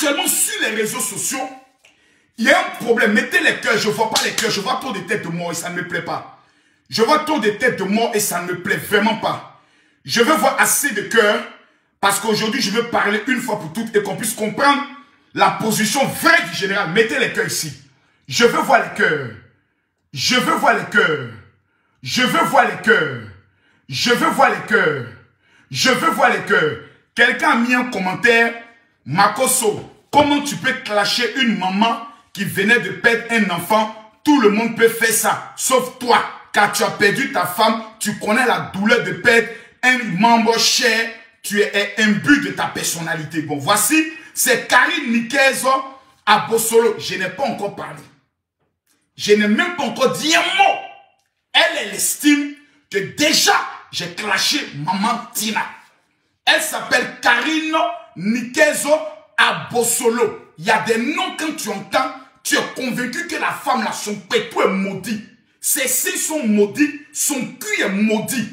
Actuellement, sur les réseaux sociaux, il y a un problème. Mettez les cœurs, je ne vois pas les cœurs, je vois trop de têtes de mort et ça ne me plaît pas. Je vois trop de têtes de mort et ça ne me plaît vraiment pas. Je veux voir assez de cœurs parce qu'aujourd'hui, je veux parler une fois pour toutes et qu'on puisse comprendre la position vraie du général. Mettez les cœurs ici. Je veux voir les cœurs. Je veux voir les cœurs. Je veux voir les cœurs. Je veux voir les cœurs. Je veux voir les cœurs. Quelqu'un a mis un commentaire. Makosso, comment tu peux clasher une maman qui venait de perdre un enfant? Tout le monde peut faire ça, sauf toi. Car tu as perdu ta femme, tu connais la douleur de perdre un membre cher. Tu es imbu de ta personnalité. Bon, voici, c'est Karine Nikezo à Bossolo. Je n'ai pas encore parlé. Je n'ai même pas encore dit un mot. Elle estime que déjà, j'ai clashé maman Tina. Elle s'appelle Karine Nikezo à Bossolo. Il y a des noms quand tu entends, tu es convaincu que la femme là, son pétou est maudit. Ses seins sont maudits, son cul est maudit.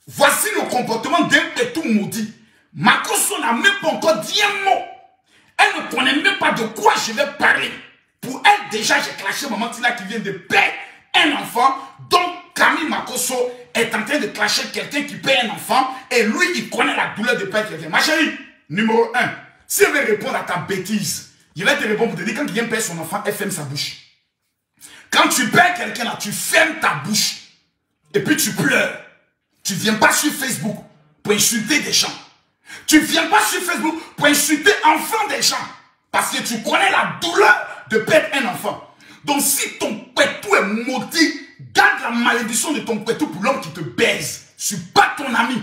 Voici le comportement d'un pétou maudit. Makosso n'a même pas encore dit un mot. Elle ne connaît même pas de quoi je vais parler. Pour elle, déjà, j'ai clashé maman Tina qui vient de perdre un enfant. Donc, Camille Makosso est en train de clasher quelqu'un qui perd un enfant. Et lui, il connaît la douleur de perdre quelqu'un. Ma chérie, numéro 1, si elle veut répondre à ta bêtise, je vais te répondre pour te dire quand quelqu'un perd son enfant, elle ferme sa bouche. Quand tu perds quelqu'un là, tu fermes ta bouche. Et puis tu pleures. Tu ne viens pas sur Facebook pour insulter des gens. Tu ne viens pas sur Facebook pour insulter enfants des gens. Parce que tu connais la douleur de perdre un enfant. Donc si ton pétou est maudit, garde la malédiction de ton pétou pour l'homme qui te baise. Je ne suis pas ton ami.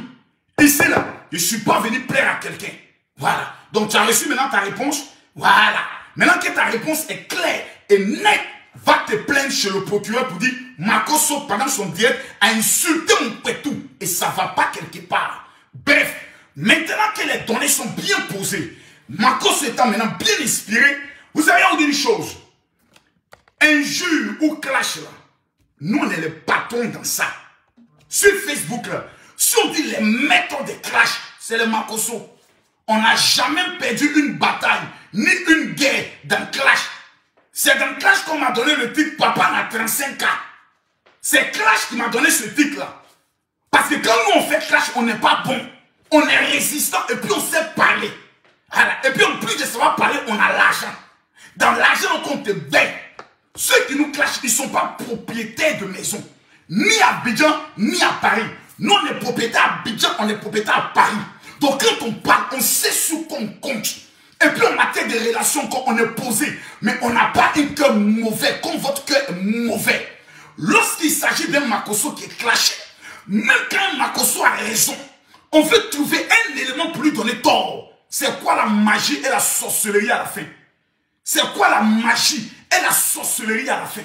Ici là, je ne suis pas venu plaire à quelqu'un. Voilà. Donc tu as reçu maintenant ta réponse. Voilà. Maintenant que ta réponse est claire et nette, va te plaindre chez le procureur pour dire Makosso pendant son direct a insulté mon pétou. Et ça ne va pas quelque part. Bref, maintenant que les données sont bien posées, Makosso étant maintenant bien inspiré, vous avez entendu une chose. Injure ou clash là, nous on est les patrons dans ça. Sur Facebook là, si on dit les méthodes de clash, c'est les Makosso. On n'a jamais perdu une bataille, ni une guerre dans clash. C'est dans Clash qu'on m'a donné le titre Papa n'a 35 ans. C'est Clash qui m'a donné ce titre-là. Parce que quand nous on fait Clash, on n'est pas bon. On est résistant et puis on sait parler. Voilà. Et puis en plus de savoir parler, on a l'argent. Dans l'argent, on compte bien. Ceux qui nous clashent, ils ne sont pas propriétaires de maison. Ni à Abidjan, ni à Paris. Nous, on est propriétaires à Abidjan, on est propriétaires à Paris. Donc quand on parle, on sait sur quoi on compte. Et puis on a des relations quand on est posé. Mais on n'a pas un cœur mauvais, comme votre cœur est mauvais. Lorsqu'il s'agit d'un Makosso qui est clashé, même quand un Makosso a raison, on veut trouver un élément pour lui donner tort. C'est quoi la magie et la sorcellerie à la fin? C'est quoi la magie et la sorcellerie à la fin?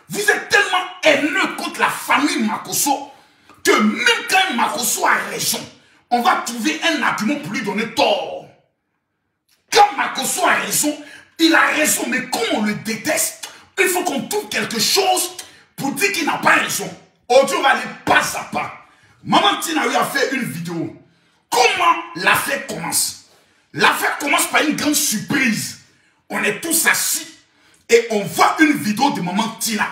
Vous êtes tellement haineux contre la famille Makosso que même quand un Makosso a raison, on va trouver un argument pour lui donner tort. Quand Makosso a raison, il a raison, mais comme on le déteste, il faut qu'on trouve quelque chose pour dire qu'il n'a pas raison. Aujourd'hui, on va aller pas à pas. Maman Tina lui a fait une vidéo. Comment l'affaire commence? L'affaire commence par une grande surprise. On est tous assis et on voit une vidéo de Maman Tina.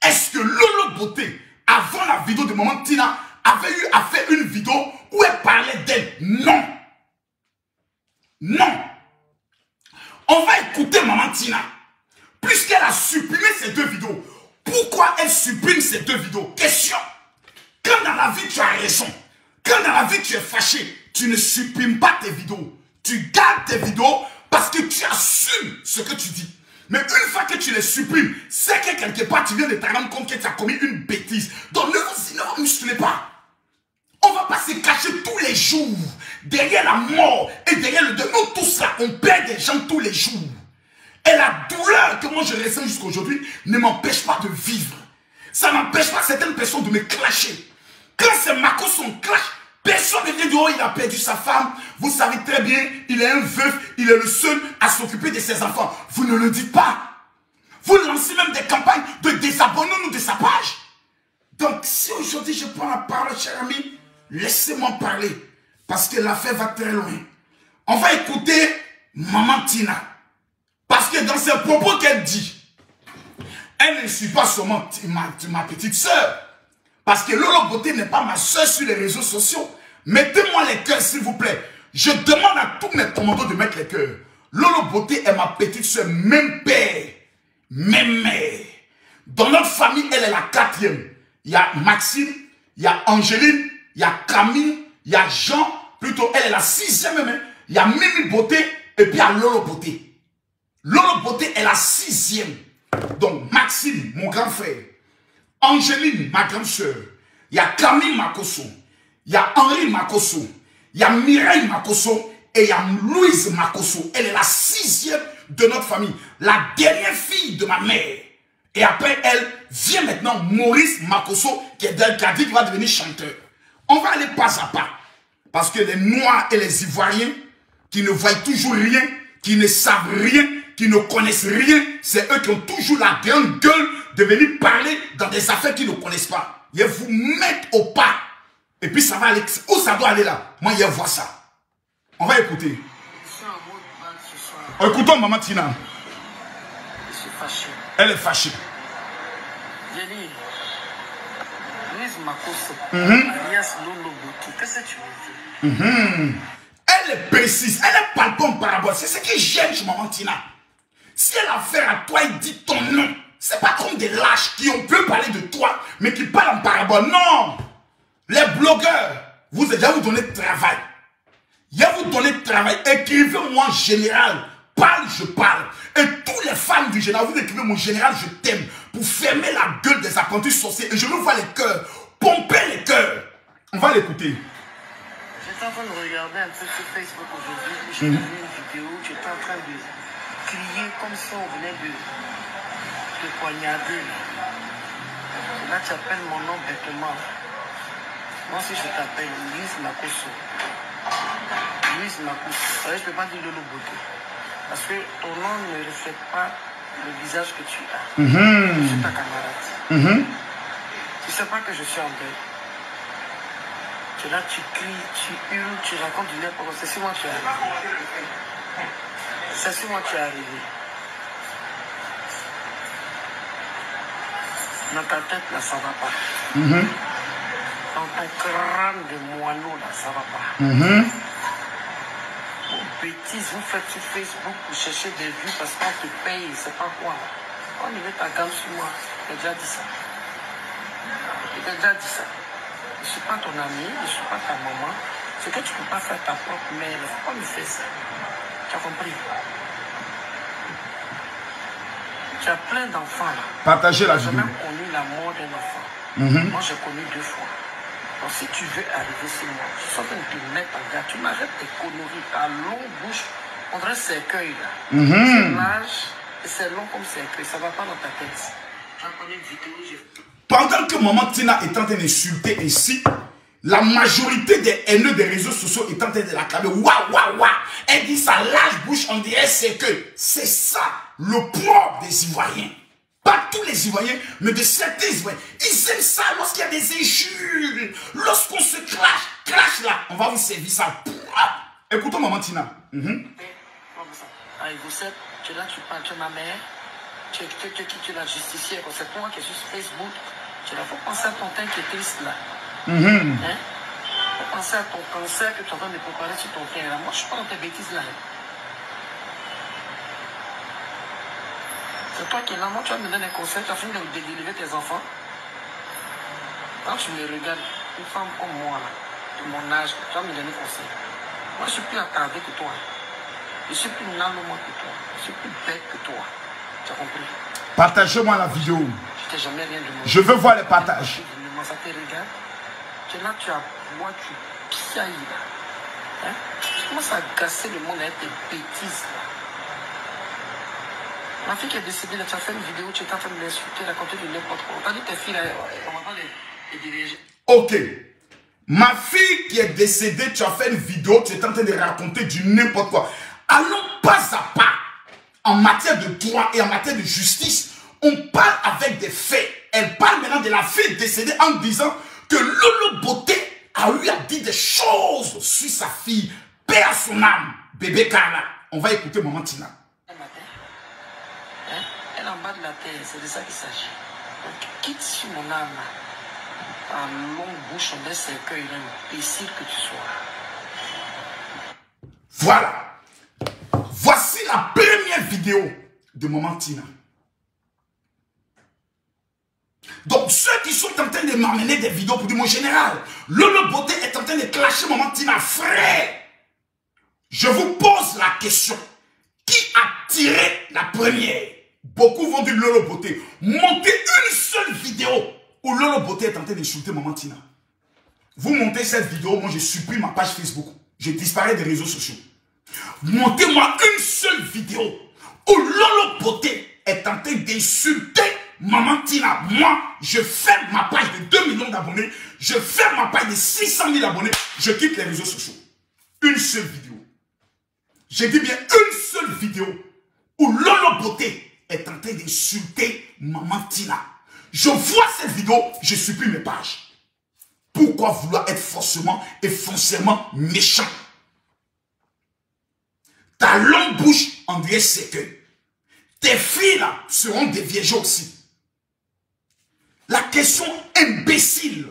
Est-ce que Lolo Beauté, avant la vidéo de Maman Tina, avait eu à faire une vidéo où elle parlait d'elle? Non. Non. On va écouter Maman Tina. Puisqu'elle a supprimé ces deux vidéos. Pourquoi elle supprime ces deux vidéos? Question. Quand dans la vie tu as raison, quand dans la vie tu es fâché, tu ne supprimes pas tes vidéos. Tu gardes tes vidéos parce que tu assumes ce que tu dis. Mais une fois que tu les supprimes, c'est que quelque part tu viens de te rendre compte que tu as commis une bêtise. Donc ne vous musclez pas. On ne va pas se cacher tous les jours derrière la mort et derrière le deuil. Nous tous là, on perd des gens tous les jours. Et la douleur que moi je ressens jusqu'à aujourd'hui ne m'empêche pas de vivre. Ça n'empêche pas certaines personnes de me clasher. Quand c'est Makosso son clash, personne ne vient dire oh il a perdu sa femme. Vous savez très bien, il est un veuf, il est le seul à s'occuper de ses enfants. Vous ne le dites pas. Vous lancez même des campagnes de désabonnons-nous de sa page. Donc si aujourd'hui je prends la parole, cher ami, laissez-moi parler. Parce que l'affaire va très loin. On va écouter Maman Tina. Parce que dans ses propos qu'elle dit, elle ne suit pas seulement ma petite soeur. Parce que Lolo Beauté n'est pas ma soeur sur les réseaux sociaux. Mettez-moi les cœurs, s'il vous plaît. Je demande à tous mes commandos de mettre les cœurs. Lolo Beauté est ma petite soeur, même père, même mère. Dans notre famille, elle est la 4e. Il y a Maxime, il y a Angéline, il y a Camille, il y a Jean. Plutôt, elle est la 6e même. Il y a Mimi Beauté et puis il y a Lolo Beauté. Lolo Beauté est la 6e. Donc, Maxime, mon grand frère. Angéline, ma grande soeur. Il y a Camille Makosso. Il y a Henri Makosso. Il y a Mireille Makosso. Et il y a Louise Makosso. Elle est la 6e de notre famille. La dernière fille de ma mère. Et après elle, vient maintenant Maurice Makosso, qui est d'El-Kadi, qui va devenir chanteur. On va aller pas à pas. Parce que les Noirs et les Ivoiriens, qui ne voient toujours rien, qui ne savent rien, qui ne connaissent rien, c'est eux qui ont toujours la grande gueule de venir parler dans des affaires qu'ils ne connaissent pas. Ils vous mettent au pas. Et puis ça va aller. Où ça doit aller là? Moi, je vois ça. On va écouter. Écoutons Maman Tina. Je suis fâché. Elle est fâchée. J'ai dit, Louise Makosso, alias Lolo Beauté, qu'est-ce que tu veux dire? Elle est précise, elle est palpable en parabole. C'est ce que j'aime chez Maman Tina. Si elle a affaire à toi, il dit ton nom. C'est pas comme des lâches qui ont pu parler de toi, mais qui parlent en parabole. Non! Les blogueurs, vous déjà vous donner de travail. Il va vous donner de travail. Écrivez-moi général. Parle, je parle. Et tous les fans du général, vous écrivez mon général, je t'aime. Pour fermer la gueule des apprentis sorciers. Et je veux voir les cœurs. Pomper les cœurs. On va l'écouter. J'étais en train de regarder un peu sur Facebook aujourd'hui. J'ai vu une vidéo où tu étais en train de crier comme si on venait de poignarder. Et là, tu appelles mon nom bêtement. Moi aussi, je t'appelle Louise Makosso. Louise Makosso. Je ne peux pas dire Lolo Beauté. Parce que ton nom ne reflète pas le visage que tu as. Je suis ta camarade. Tu ne sais pas que je suis en deuil. Tu es là, tu cries, tu hurles, tu racontes du n'importe quoi. C'est sur moi que tu es arrivé. C'est sur moi que tu es arrivé. Dans ta tête, là, ça ne va pas. Dans ton crâne de moineau, là, ça ne va pas. Bêtises, vous faites sur Facebook pour chercher des vues parce qu'on te paye, c'est pas quoi. On y met ta gamme sur moi. J'ai déjà dit ça. Je ne suis pas ton ami, je ne suis pas ta maman. C'est que tu ne peux pas faire ta propre mère. Il ne faut pas me faire ça. Tu as compris? Tu as plein d'enfants là. Partagez la vidéo. J'ai même connu la mort d'un enfant. Moi, j'ai connu 2 fois. Donc, si tu veux arriver sur moi, je suis en train de te mettre en garde. Tu m'arrêtes tes conneries, ta longue bouche. On dirait cercueil là. C'est large et c'est long comme cercueil. Ça ne va pas dans ta tête. J'en connais une vidéo. Pendant que Maman Tina est en train d'insulter ici, la majorité des haineux des réseaux sociaux est en train de l'acclamer. Waouh, waouh, waouh. Elle dit sa large bouche, on dirait cercueil. C'est ça le propre des Ivoiriens. Pas tous les Ivoiriens, mais de certains Ivoiriens. Ils aiment ça lorsqu'il y a des injures. Lorsqu'on se clash là, on va vous servir ça. Écoutons Maman Tina. Vous savez, tu es là, tu parles, tu es ma mère. Tu es la justicière. C'est toi qui es sur Facebook. Tu faut penser à ton teint qui est triste là. Faut penser à ton cancer que tu es en train de préparer sur ton teint là. Moi, je ne suis pas dans tes bêtises là. C'est toi qui es là, moi tu vas me donner un conseil, tu as fini de délivrer tes enfants. Quand tu me regardes, une femme comme moi, là, de mon âge, tu vas me donner un conseil. Moi je suis plus attardé que toi. Je suis plus nanoman que toi. Je suis plus bête que toi. Tu as compris? Partagez-moi la vidéo. Je t'ai jamais rien demandé. Je veux voir les partages. Ça te regarde. Tu es là, tu aboies, tu piailles là. Tu commences à gasser le monde avec tes bêtises là. Ma fille qui est décédée, là, tu as fait une vidéo, tu étais en train de l'insulter, raconter de n'importe quoi. On t'a dit tes filles, là, on va pas les diriger. Ok. Ma fille qui est décédée, tu as fait une vidéo, tu es en train de raconter du n'importe quoi. Allons pas à pas. En matière de droit et en matière de justice, on parle avec des faits. Elle parle maintenant de la fille décédée en disant que Lolo Beauté a eu à dire des choses sur sa fille. Paix à son âme, bébé Carla. On va écouter Maman Tina. Elle est en bas de la terre, c'est de ça qu'il s'agit. Donc, quitte sur mon âme, en longue bouche, en des cercueils, imbécile que tu sois. Voilà. Voici la première vidéo de Maman Tina. Donc, ceux qui sont en train de m'amener des vidéos pour dire, mon général, Lolo Beauté est en train de clasher Maman Tina, frère. Je vous pose la question. Qui a tiré la première? Beaucoup vont dire Lolo Beauté. Montez une seule vidéo où Lolo Beauté est en train d'insulter Maman Tina. Vous montez cette vidéo, moi je supprime ma page Facebook. Je disparais des réseaux sociaux. Montez-moi une seule vidéo où Lolo Beauté est en train d'insulter Maman Tina. Moi, je ferme ma page de 2 millions d'abonnés. Je ferme ma page de 600 000 abonnés. Je quitte les réseaux sociaux. Une seule vidéo. J'ai dit bien une seule vidéo où Lolo Beauté est en train d'insulter Maman Tina. Je vois cette vidéo, je supprime mes pages. Pourquoi vouloir être forcément et foncièrement méchant? Ta longue bouche, on dirait cercueil. Tes filles là seront des vierges aussi. La question imbécile.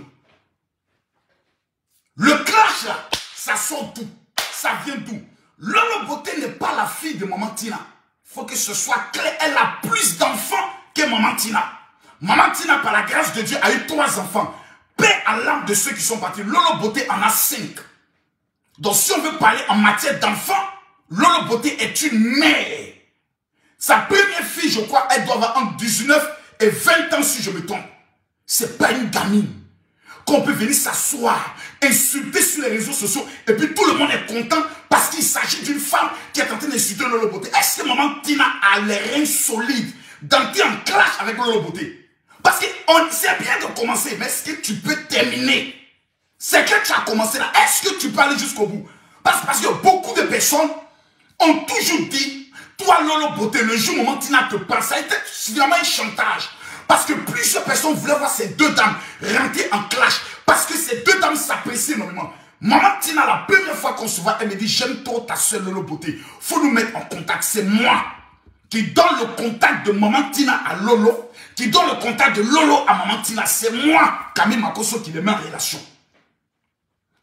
Le clash là, ça sort d'où? Ça vient d'où? Lolo Beauté n'est pas la fille de Maman Tina. Il faut que ce soit clair. Elle a plus d'enfants que Maman Tina. Maman Tina, par la grâce de Dieu, a eu 3 enfants. Paix à l'âme de ceux qui sont partis. Lolo Beauté en a 5. Donc si on veut parler en matière d'enfants, Lolo Beauté est une mère. Sa première fille, je crois, elle doit avoir entre 19 et 20 ans si je me trompe. C'est pas une gamine qu'on peut venir s'asseoir, insulter sur les réseaux sociaux et puis tout le monde est content parce qu'il s'agit d'une femme qui est en train d'insulter Lolo Beauté. Est-ce que Maman Tina a les reins solides d'entrer en clash avec Lolo Beauté? Parce qu'on sait bien de commencer, mais est-ce que tu peux terminer? C'est que tu as commencé là. Est-ce que tu peux aller jusqu'au bout? Parce que beaucoup de personnes ont toujours dit, toi Lolo Beauté, le jour où Maman Tina te parle, ça a été finalement un chantage. Parce que plusieurs personnes voulaient voir ces 2 dames rentrer en clash. Parce que ces 2 dames s'apprécient énormément. Maman Tina, la première fois qu'on se voit, elle me dit, j'aime trop ta soeur Lolo Beauté. Faut nous mettre en contact. C'est moi qui donne le contact de Maman Tina à Lolo, qui donne le contact de Lolo à Maman Tina. C'est moi, Camille Makosso, qui les met en relation.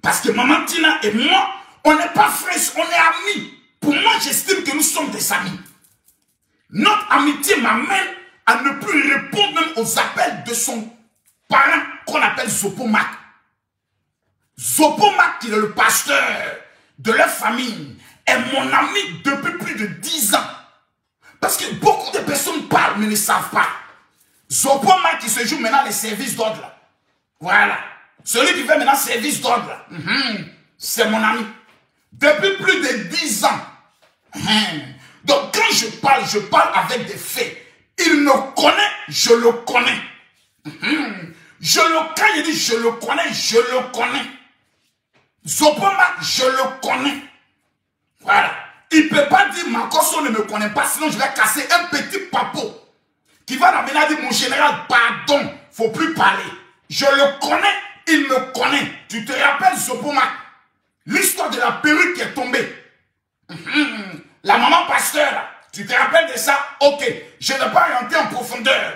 Parce que Maman Tina et moi, on n'est pas frères, on est amis. Pour moi, j'estime que nous sommes des amis. Notre amitié m'amène à ne plus répondre même aux appels de son parent qu'on appelle Zopomac. Zopomac, qui est le pasteur de leur famille, est mon ami depuis plus de 10 ans. Parce que beaucoup de personnes parlent mais ne savent pas. Zopomac qui se joue maintenant les services d'ordre. Voilà. Celui qui fait maintenant service d'ordre, c'est mon ami. Depuis plus de 10 ans. Donc quand je parle avec des faits. Il me connaît, je le connais. Quand il dit je le connais, je le connais. Zopoma, je le connais. Voilà. Il ne peut pas dire Makosso ne me connaît pas, sinon je vais casser un petit papo qui va l'amener à dire mon général, pardon, il ne faut plus parler. Je le connais, il me connaît. Tu te rappelles Zopoma, l'histoire de la perruque qui est tombée. La maman pasteur là. Tu te rappelles de ça? Ok, je ne vais pas rentrer en profondeur.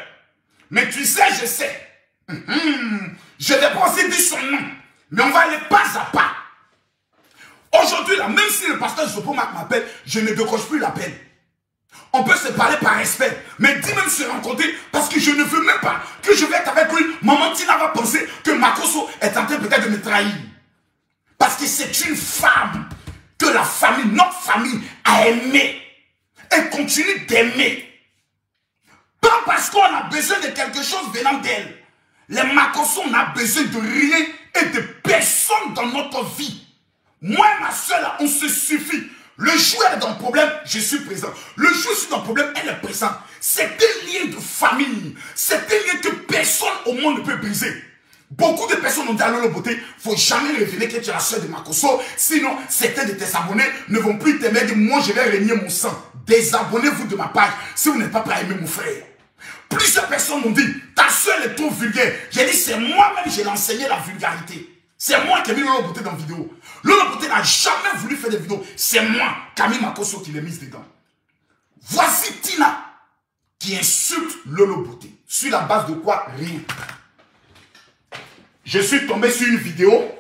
Mais tu sais, je sais. Je n'ai pas aussi dit son nom. Mais on va aller pas à pas. Aujourd'hui, là, même si le pasteur Zopomac m'appelle, je ne décroche plus l'appel. On peut se parler par respect. Mais dis même se rencontrer parce que je ne veux même pas que je vais être avec lui. Maman Tina va penser que Makosso est en train peut-être de me trahir. Parce que c'est une femme que la famille, notre famille, a aimée. Et continue d'aimer. Pas parce qu'on a besoin de quelque chose venant d'elle. Les Makosso, on a besoin de rien et de personne dans notre vie. Moi et ma soeur, on se suffit. Le jour où elle est dans le problème, je suis présent. Le jour où je suis dans le problème, elle est présente. C'est un lien de famille. C'est un lien que personne au monde ne peut briser. Beaucoup de personnes ont dit à Lolo Beauté, il ne faut jamais révéler que tu es la soeur de Makosso. Sinon, certains de tes abonnés ne vont plus t'aimer. Moi, je vais régner mon sang. Désabonnez-vous de ma page si vous n'êtes pas prêt à aimer mon frère. Plusieurs personnes m'ont dit, ta soeur est trop vulgaire. J'ai dit, c'est moi-même, j'ai enseigné la vulgarité. C'est moi qui ai mis Lolo Beauté dans la vidéo. Lolo Beauté n'a jamais voulu faire des vidéos. C'est moi, Camille Makosso, qui l'ai mise dedans. Voici Tina qui insulte Lolo Beauté. Sur la base de quoi? Rien. Je suis tombé sur une vidéo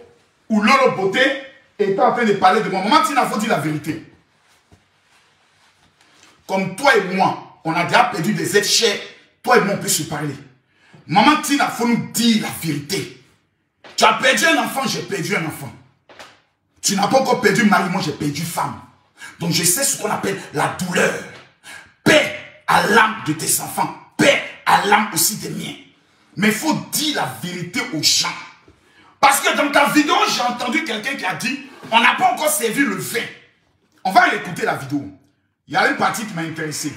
où Lolo Beauté était en train de parler de moi. Maman Tina, il faut dire la vérité. Comme toi et moi, on a déjà perdu des êtres chers. Toi et moi, on peut se parler. Maman Tina, il faut nous dire la vérité. Tu as perdu un enfant, j'ai perdu un enfant. Tu n'as pas encore perdu mari, moi j'ai perdu femme. Donc je sais ce qu'on appelle la douleur. Paix à l'âme de tes enfants. Paix à l'âme aussi des miens. Mais il faut dire la vérité aux gens. Parce que dans ta vidéo, j'ai entendu quelqu'un qui a dit, on n'a pas encore servi le vin. On va écouter la vidéo. Il y a une partie qui m'a intéressé.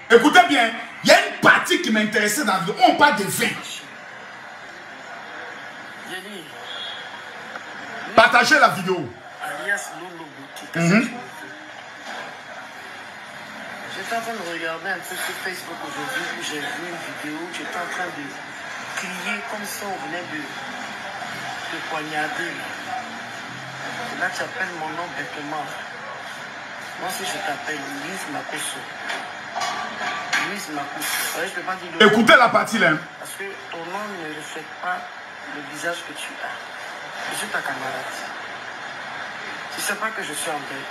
Écoutez bien, il y a une partie qui m'a intéressé dans la vidéo. On parle de vin. Partagez la vidéo. Alias Lolo Beauté. J'étais en train de regarder un peu sur Facebook aujourd'hui où j'ai vu une vidéo où tu étais en train de crier comme ça on venait de poignarder. Là tu appelles mon nom bêtement. Moi aussi je t'appelle Louise Makosso. Louise Makosso. Ouais, je peux pas dire le Écoutez la partie là. parce que ton nom ne reflète pas le visage que tu as. Je suis ta camarade. Tu sais pas que je suis en deuil.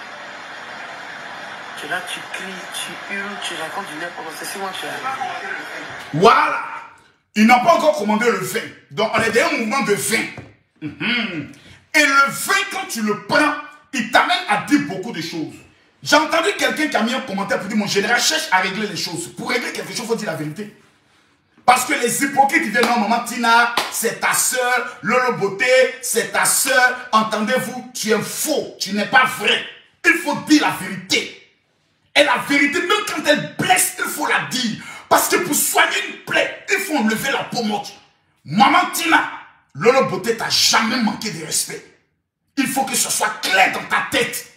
Tu es là, tu cries, tu hurles, tu racontes du n'importe quoi. C'est sur moi que tu as. Voilà. Il n'a pas encore commandé le vin. Donc on est dans un mouvement de vin. Et le vin, quand tu le prends, il t'amène à dire beaucoup de choses. J'ai entendu quelqu'un qui a mis un commentaire pour dire, mon général cherche à régler les choses. Pour régler quelque chose, il faut dire la vérité. Parce que les hypocrites, ils viennent, non, maman Tina, c'est ta soeur, Lolo Beauté, c'est ta soeur. Entendez-vous, tu es faux, tu n'es pas vrai. Il faut dire la vérité. Et la vérité, même quand elle blesse, il faut la dire. Parce que pour soigner une plaie, il faut enlever la peau morte. Maman Tina, Lolo Beauté t'a jamais manqué de respect. Il faut que ce soit clair dans ta tête.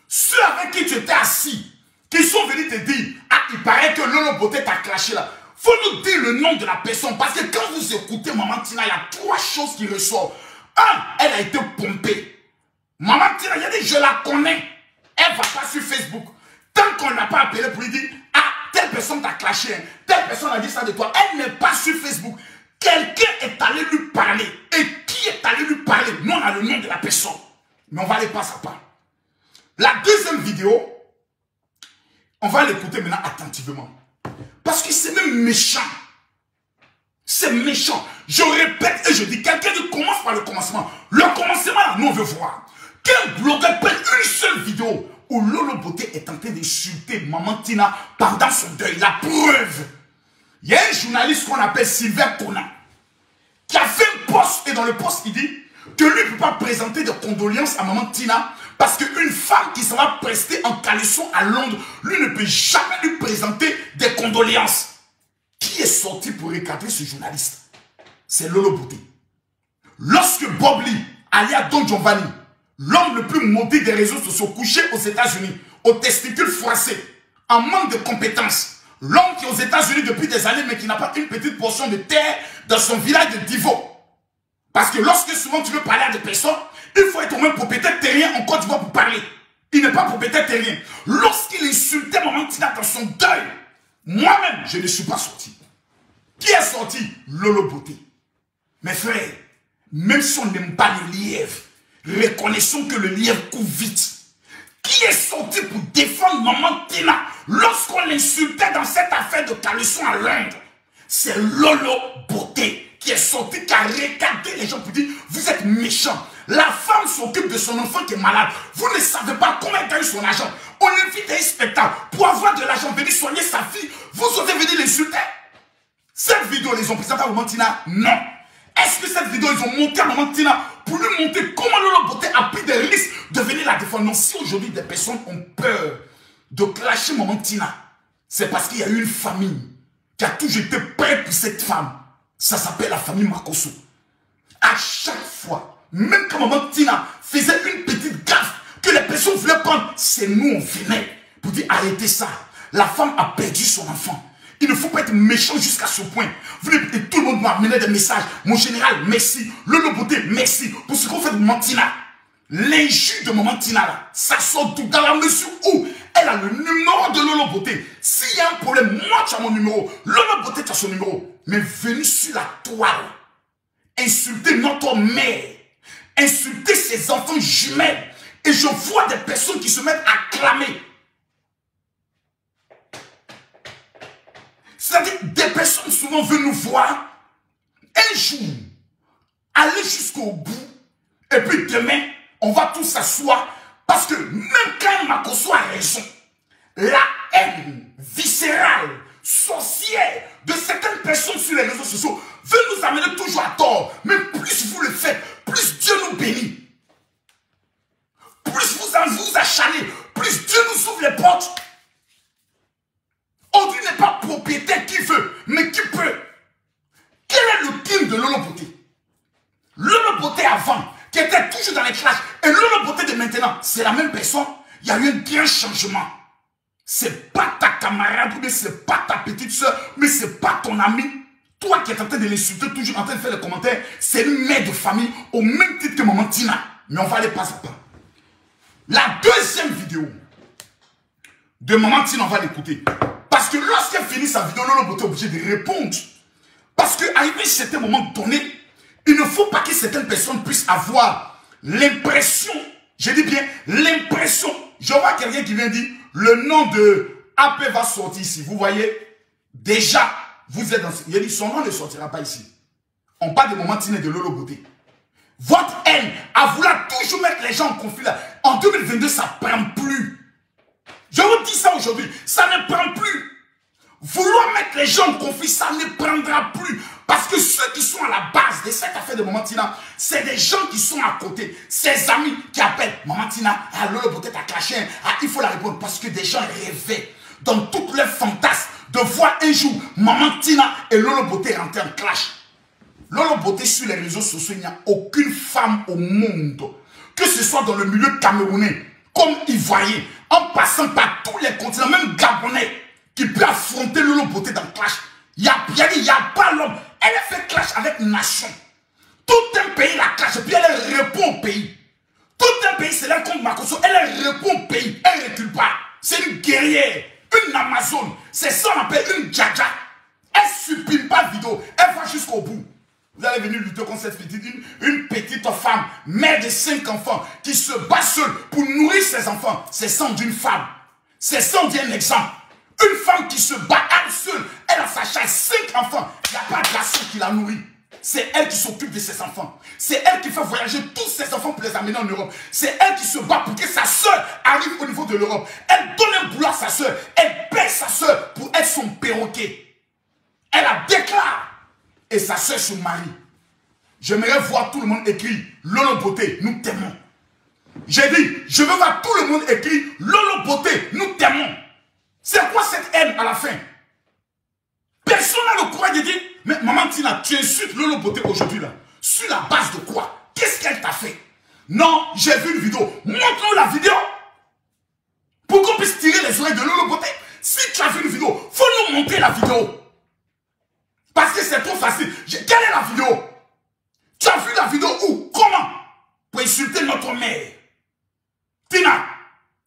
Ceux avec qui tu étais assis, qui sont venus te dire, ah, il paraît que Lolo Beauté t'a clashé là. Faut nous dire le nom de la personne. Parce que quand vous écoutez Maman Tina, il y a 3 choses qui ressortent. 1, elle a été pompée. Maman Tina, il y a dit, je la connais. Elle ne va pas sur Facebook. Tant qu'on ne l'a pas appelée pour lui dire, ah, telle personne t'a clashé, hein, telle personne a dit ça de toi, elle n'est pas sur Facebook. Quelqu'un est allé lui parler. Et qui est allé lui parler? Nous, on a le nom de la personne. Mais on va aller pas à pas. La deuxième vidéo, on va l'écouter maintenant attentivement. Parce que c'est même méchant. C'est méchant. Je répète et je dis, quelqu'un qui commence par le commencement. Le commencement, là, nous, on veut voir. Quel blogueur prenne une seule vidéo où Lolo Beauté est en train d'insulter Maman Tina pendant son deuil. La preuve. Il y a un journaliste qu'on appelle Sylvain Conan qui a fait un post et dans le post il dit que lui ne peut pas présenter de condoléances à Maman Tina parce qu'une femme qui sera prestée en caleçon à Londres, lui ne peut jamais lui présenter des condoléances. Qui est sorti pour recadrer ce journaliste? C'est Lolo Beauté. Lorsque Bob Lee, alias Don Giovanni, l'homme le plus maudit des réseaux sociaux, couché aux États-Unis, aux testicules froissés, en manque de compétences, l'homme qui est aux États-Unis depuis des années, mais qui n'a pas une petite portion de terre dans son village de Divo. Parce que lorsque souvent tu veux parler à des personnes, il faut être au moins propriétaire terrien en Côte d'Ivoire pour parler. Il n'est pas propriétaire terrien. Lorsqu'il insultait Maman Tina dans son deuil, moi-même, je ne suis pas sorti. Qui est sorti? Lolo Beauté. Mes frères, même si on n'aime pas le lièvre, reconnaissons que le lièvre court vite. Qui est sorti pour défendre Maman Tina lorsqu'on l'insultait dans cette affaire de caleçon à Londres? C'est Lolo Beauté qui est sorti, qui a regardé les gens pour dire, vous êtes méchants. La femme s'occupe de son enfant qui est malade. Vous ne savez pas comment elle gagne son argent. On invite un spectacle pour avoir de l'argent, venir soigner sa fille. Vous osez venir l'insulter? Cette vidéo, ils ont présenté à Maman Tina? Non. Est-ce que cette vidéo, ils ont monté à Maman Tina pour lui montrer comment Lolo Beauté a pris des risques de venir la défendre? Non, si aujourd'hui des personnes ont peur de clasher Maman Tina, c'est parce qu'il y a eu une famille qui a toujours été prête pour cette femme. Ça s'appelle la famille Makosso. À chaque fois, même quand Maman Tina faisait une petite gaffe que les personnes voulaient prendre, c'est nous, on venait pour dire arrêtez ça. La femme a perdu son enfant. Il ne faut pas être méchant jusqu'à ce point. Et tout le monde m'a amené des messages. Mon général, merci. Lolo Beauté, merci. Pour ce qu'on fait de Mantina. L'injure de Maman Tina, là, ça sort tout dans la mesure où elle a le numéro de Lolo Beauté. S'il y a un problème, moi tu as mon numéro. Lolo Beauté, tu as son numéro. Mais venu sur la toile, insulter notre mère, insulter ses enfants jumelles. Et je vois des personnes qui se mettent à clamer. C'est-à-dire, des personnes souvent veulent nous voir un jour, aller jusqu'au bout, et puis demain, on va tous s'asseoir, parce que même quand Makosso a raison, la haine viscérale, sorcière de certaines personnes sur les réseaux sociaux veut nous amener toujours à tort. Mais plus vous le faites, plus Dieu nous bénit. Plus vous achalez, plus Dieu nous ouvre les portes. Audrey n'est pas propriétaire qui veut, mais qui peut. Quel est le crime de Lolo Beauté? Lolo Beauté avant, qui était toujours dans les clashs, et Lolo Beauté de maintenant, c'est la même personne. Il y a eu un grand changement. C'est pas ta camarade, mais c'est pas ta petite soeur, mais c'est pas ton ami. Toi qui es en train de l'insulter, toujours en train de faire les commentaires, c'est une mère de famille, au même titre que Maman Tina. Mais on va aller pas à pas. La deuxième vidéo de Maman Tina, on va l'écouter. Parce que lorsqu'elle finit sa vidéo, Lolo Beauté est obligé de répondre. Parce qu'à un certain moment donné, il ne faut pas que certaines personnes puissent avoir l'impression, je dis bien l'impression, je vois quelqu'un qui vient dire, le nom de AP va sortir ici. Vous voyez, déjà, vous êtes dans... Il a dit, son nom ne sortira pas ici. On parle de Maman Tina et de Lolo Beauté. Votre haine à vouloir toujours mettre les gens en conflit là. En 2022, ça ne prend plus. Je vous dis ça aujourd'hui, ça ne prend plus. Vouloir mettre les gens en conflit, ça ne prendra plus. Parce que ceux qui sont à la base de cette affaire de Maman Tina, c'est des gens qui sont à côté. Ses amis qui appellent Maman Tina, ah, Lolo Beauté t'a clashé, ah, il faut la répondre. Parce que des gens rêvaient dans toutes leurs fantasmes de voir un jour Maman Tina et Lolo Beauté rentrer en clash. Lolo Beauté sur les réseaux sociaux, il n'y a aucune femme au monde, que ce soit dans le milieu camerounais, comme ivoirien, en passant par tous les continents, même gabonais, qui peut affronter Lolo Beauté dans le clash. Il n'y a pas l'homme. Elle a fait clash avec nation. Tout un pays la clash, et puis elle répond au pays. Tout un pays, c'est là contre Makosso, elle répond au pays. Elle ne recule pas. C'est une guerrière, une Amazone. C'est ça qu'on appelle une Djaja. Elle ne supprime pas la vidéo, elle va jusqu'au bout. Vous allez venir lutter contre cette petite, une petite femme, mère de 5 enfants, qui se bat seule pour nourrir ses enfants. C'est sans d'une femme. C'est sans d'un exemple. Une femme qui se bat elle seule, elle a sa charge 5 enfants. Il n'y a pas de garçon qui la nourrit. C'est elle qui s'occupe de ses enfants. C'est elle qui fait voyager tous ses enfants pour les amener en Europe. C'est elle qui se bat pour que sa soeur arrive au niveau de l'Europe. Elle donne un boulot à sa soeur. Elle paie sa soeur pour être son perroquet. Elle la déclare. Et sa soeur se marie. J'aimerais voir tout le monde écrire Lolo Beauté, nous t'aimons. J'ai dit, je veux voir tout le monde écrire Lolo Beauté, nous t'aimons. C'est quoi cette haine à la fin? Personne n'a le courage de dire, mais Maman Tina, tu insultes Lolo Beauté aujourd'hui là. Sur la base de quoi? Qu'est-ce qu'elle t'a fait? Non, j'ai vu une vidéo. Montre-nous la vidéo. Pour qu'on puisse tirer les oreilles de Lolo Beauté. Si tu as vu une vidéo, faut nous montrer la vidéo. Parce que c'est trop facile. Quelle est la vidéo? Tu as vu la vidéo où? Comment? Pour insulter notre mère. Tina,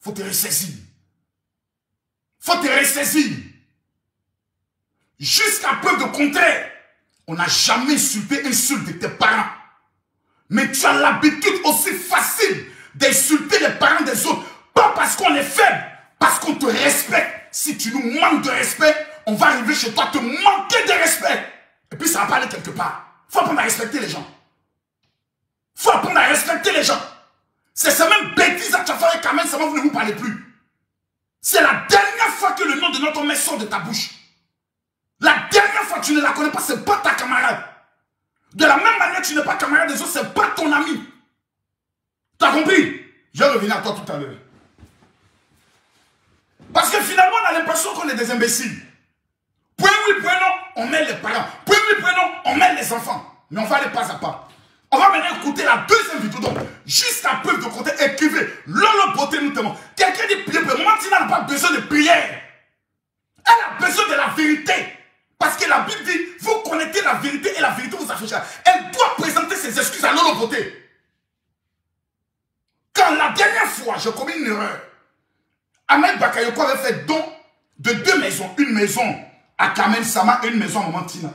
faut te ressaisir. Faut te ressaisir. Jusqu'à preuve de contraire, on n'a jamais insulté de tes parents. Mais tu as l'habitude aussi facile d'insulter les parents des autres. Pas parce qu'on est faible, parce qu'on te respecte. Si tu nous manques de respect, on va arriver chez toi te manquer de respect. Et puis ça va pas aller quelque part. Faut apprendre à respecter les gens. Faut apprendre à respecter les gens. C'est ces mêmes bêtises à Tchafar et Kamen, ça va, vous ne vous parlez plus. C'est la dernière fois que le nom de notre mère sort de ta bouche. La dernière fois que tu ne la connais pas, c'est pas ta camarade. De la même manière que tu n'es pas camarade des autres, c'est pas ton ami. T'as compris? Je vais revenir à toi tout à l'heure. Parce que finalement, on a l'impression qu'on est des imbéciles. Point oui, point non, on met les parents. Point oui, point non, on met les enfants. Mais on va aller pas à pas. On va maintenant écouter la deuxième vidéo. Donc, jusqu'à preuve de côté, écrivez Lolo Beauté, nous t'aimons. Quelqu'un dit prier, Maman Tina n'a pas besoin de prière. Elle a besoin de la vérité. Parce que la Bible dit, vous connaissez la vérité et la vérité vous affranchira. Elle doit présenter ses excuses à Lolo Beauté. Quand la dernière fois, j'ai commis une erreur, Ahmed Bakayoko avait fait don de 2 maisons. Une maison à Kamen Sama et une maison à Maman Tina.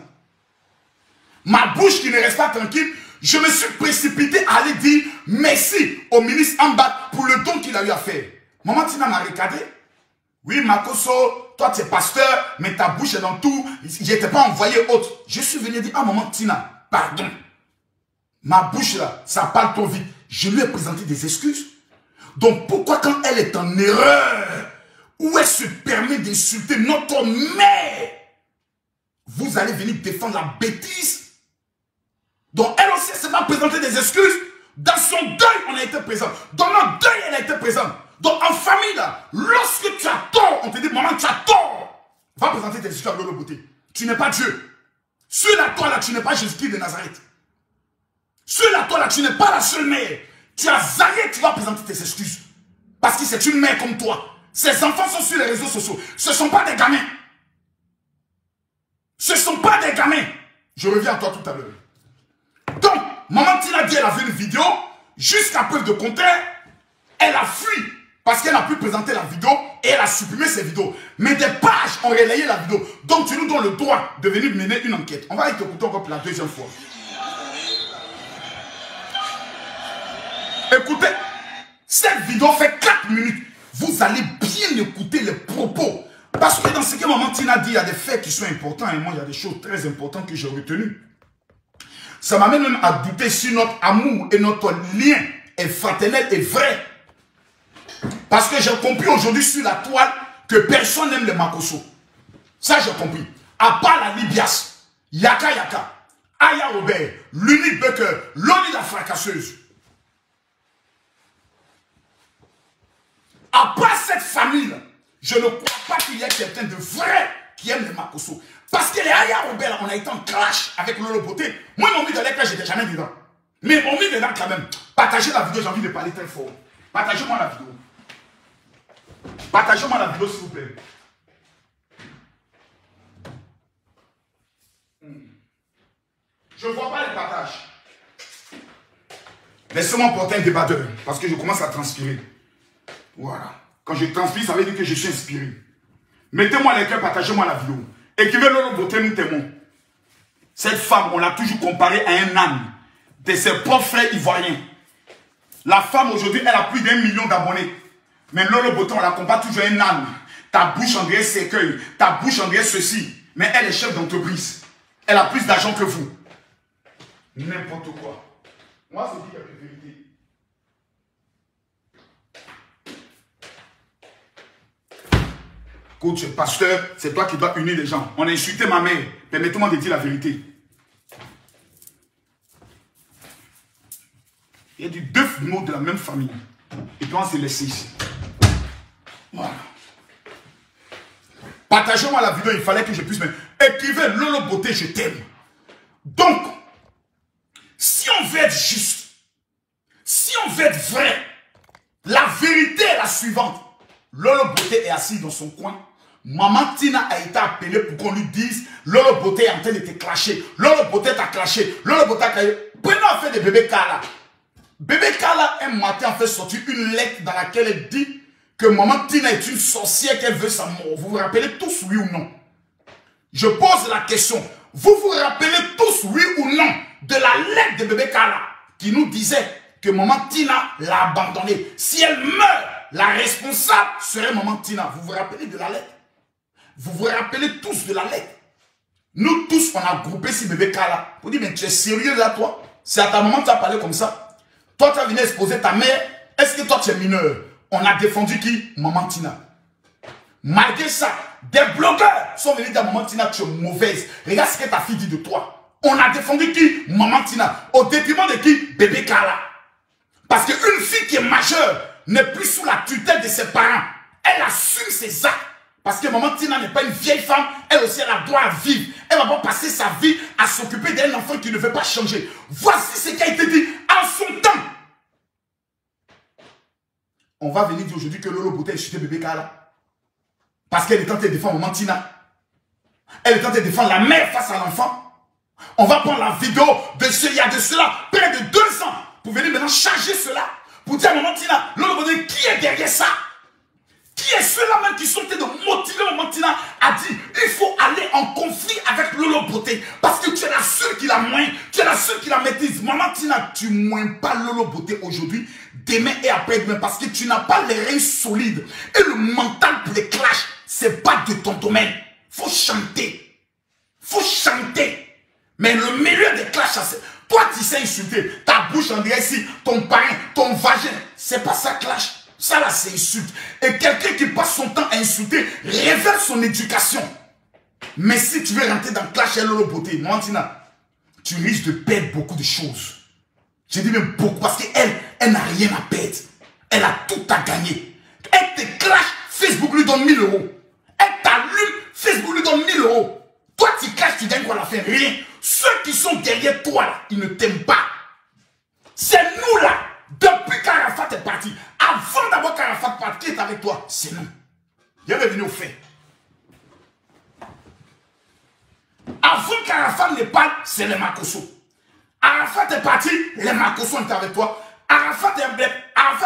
Ma bouche qui ne reste pas tranquille, je me suis précipité à aller dire merci au ministre Amba pour le don qu'il a eu à faire. Maman Tina m'a regardé. Oui, Makoso, toi tu es pasteur, mais ta bouche est dans tout. Je n'étais pas envoyé autre. Je suis venu dire, ah Maman Tina, pardon. Ma bouche là, ça parle trop vite. Je lui ai présenté des excuses. Donc pourquoi quand elle est en erreur, où elle se permet d'insulter notre mère, vous allez venir défendre la bêtise? Donc elle aussi, elle va présenter des excuses. Dans son deuil, on a été présent. Dans notre deuil, elle a été présente. Donc en famille, là, lorsque tu as tort, on te dit, maman, tu as tort. Va présenter tes excuses à Lolo Beauté. Tu n'es pas Dieu. Sur la toi, là, tu n'es pas Jésus-Christ de Nazareth. Sur la toi, là, tu n'es pas la seule mère. Tu as zaillé, tu vas présenter tes excuses. Parce que c'est une mère comme toi. Ces enfants sont sur les réseaux sociaux. Ce ne sont pas des gamins. Ce ne sont pas des gamins. Je reviens à toi tout à l'heure. Donc, Maman Tina dit, elle a vu une vidéo. Jusqu'à preuve de contraire, elle a fui. Parce qu'elle n'a pu présenter la vidéo et elle a supprimé ses vidéos. Mais des pages ont relayé la vidéo. Donc, tu nous donnes le droit de venir mener une enquête. On va écouter encore pour la deuxième fois. Écoutez, cette vidéo fait 4 minutes. Vous allez bien écouter les propos. Parce que dans ce que Maman Tina dit, il y a des faits qui sont importants. Et moi, il y a des choses très importantes que j'ai retenues. Ça m'amène même à douter si notre amour et notre lien est fraternel et vrai. Parce que j'ai compris aujourd'hui sur la toile que personne n'aime les Makoso. Ça, j'ai compris. À part la Libias, Yaka Yaka, Aya Robert, l'unique Bucker, Loli la fracasseuse. À part cette famille-là, je ne crois pas qu'il y ait quelqu'un de vrai qui aime les Makoso. Parce que les Aya Robert, on a été en clash avec Lolo Beauté. Moi, ils m'ont mis dans les clashs, j'étais jamais dedans. Mais ils m'ont mis dedans quand même. Partagez la vidéo, j'ai envie de parler très fort. Partagez-moi la vidéo. Partagez-moi la vidéo, s'il vous plaît. Je ne vois pas les partages. Laissez-moi porter un débatteur, parce que je commence à transpirer. Voilà. Quand je transpire, ça veut dire que je suis inspiré. Mettez-moi les cœurs, partagez-moi la vidéo. Écrivez Lolo Beauté, nous témoins. Cette femme, on l'a toujours comparée à un âne de ses propres frères ivoiriens. La femme, aujourd'hui, elle a plus d'1 million d'abonnés. Mais Lolo Beauté, on la compare toujours à un âne. Ta bouche en dirait cercueil, ta bouche en dirait ceci. Mais elle est chef d'entreprise. Elle a plus d'argent que vous. N'importe quoi. Moi, c'est dit quelque vérité. Coach, pasteur, c'est toi qui dois unir les gens. On a insulté ma mère. Permettez-moi de dire la vérité. Il y a du 2 mots de la même famille. Et puis on s'est laissé ici. Voilà. Partagez-moi la vidéo, il fallait que je puisse me... Écrivez Lolo Beauté, je t'aime. Donc, si on veut être juste, si on veut être vrai, la vérité est la suivante. Lolo Beauté est assis dans son coin. Maman Tina a été appelée pour qu'on lui dise Lolo Beauté est en train de te clasher. Lolo Beauté t'a clashé. Lolo Beauté a clashé. Prenons en fait de bébé Kala. Bébé Kala, un matin, a fait sortir une lettre dans laquelle elle dit que Maman Tina est une sorcière, qu'elle veut sa mort. Vous vous rappelez tous, oui ou non? Je pose la question. Vous vous rappelez tous, oui ou non, de la lettre de bébé Kala qui nous disait que Maman Tina l'a abandonnée. Si elle meurt, la responsable serait Maman Tina. Vous vous rappelez de la lettre? Vous vous rappelez tous de la lettre? Nous tous, on a groupé ce bébé Kala. Vous dites, mais tu es sérieux là, toi? C'est à ta maman que tu as parlé comme ça. Toi, tu as venu exposer ta mère. Est-ce que toi, tu es mineur? On a défendu qui? Maman Tina. Malgré ça, des blogueurs sont venus dire Maman Tina, tu es mauvaise. Regarde ce que ta fille dit de toi. On a défendu qui? Maman Tina. Au détriment de qui? Bébé Kala. Parce qu'une fille qui est majeure n'est plus sous la tutelle de ses parents. Elle assume ses actes. Parce que Maman Tina n'est pas une vieille femme. Elle aussi, elle a droit à vivre. Elle va pas passer sa vie à s'occuper d'un enfant qui ne veut pas changer. Voici ce qui a été dit en son temps. On va venir dire aujourd'hui que Lolo Beauté a insulté bébé Kala. Parce qu'elle est en train de défendre Maman Tina. Elle est en train de défendre la mère face à l'enfant. On va prendre la vidéo de ce, il y a de cela près de 2 ans pour venir maintenant charger cela. Pour dire à Maman Tina, Lolo Beauté, qui est derrière ça? Qui est ceux-là même qui sont en train de motiver Maman Tina a dit, il faut aller en conflit avec Lolo Beauté. Parce que tu es la seule qui la moigne, tu es la seule qui la maîtrise. Maman Tina, tu ne moignes pas Lolo Beauté aujourd'hui, demain et après-demain, parce que tu n'as pas les reins solides. Et le mental pour les clashs, c'est pas de ton domaine. Faut chanter. Faut chanter. Mais le milieu des clashs, toi tu sais insulter. Ta bouche en dirait ici, ton parrain, ton vagin. C'est pas ça clash. Ça là c'est insulte. Et quelqu'un qui passe son temps à insulter révèle son éducation. Mais si tu veux rentrer dans le clash et Lolo Beauté, Maman Tina, tu risques de perdre beaucoup de choses. Je dis même beaucoup parce qu'elle n'a rien à perdre. Elle a tout à gagner. Elle te clash, Facebook lui donne 1000 €. Elle t'allume, Facebook lui donne 1000 €. Toi tu clashes, tu gagnes quoi à la fin? Rien. Ceux qui sont derrière toi là, ils ne t'aiment pas. C'est nous là. Depuis qu'Arafat est parti, avant d'abord qu'Arafat parte, qui est avec toi? C'est nous. Je vais venir au fait. Avant qu'Arafat ne parte, c'est les Makosso. Arafat est parti, les Makosso étaient avec toi. Arafat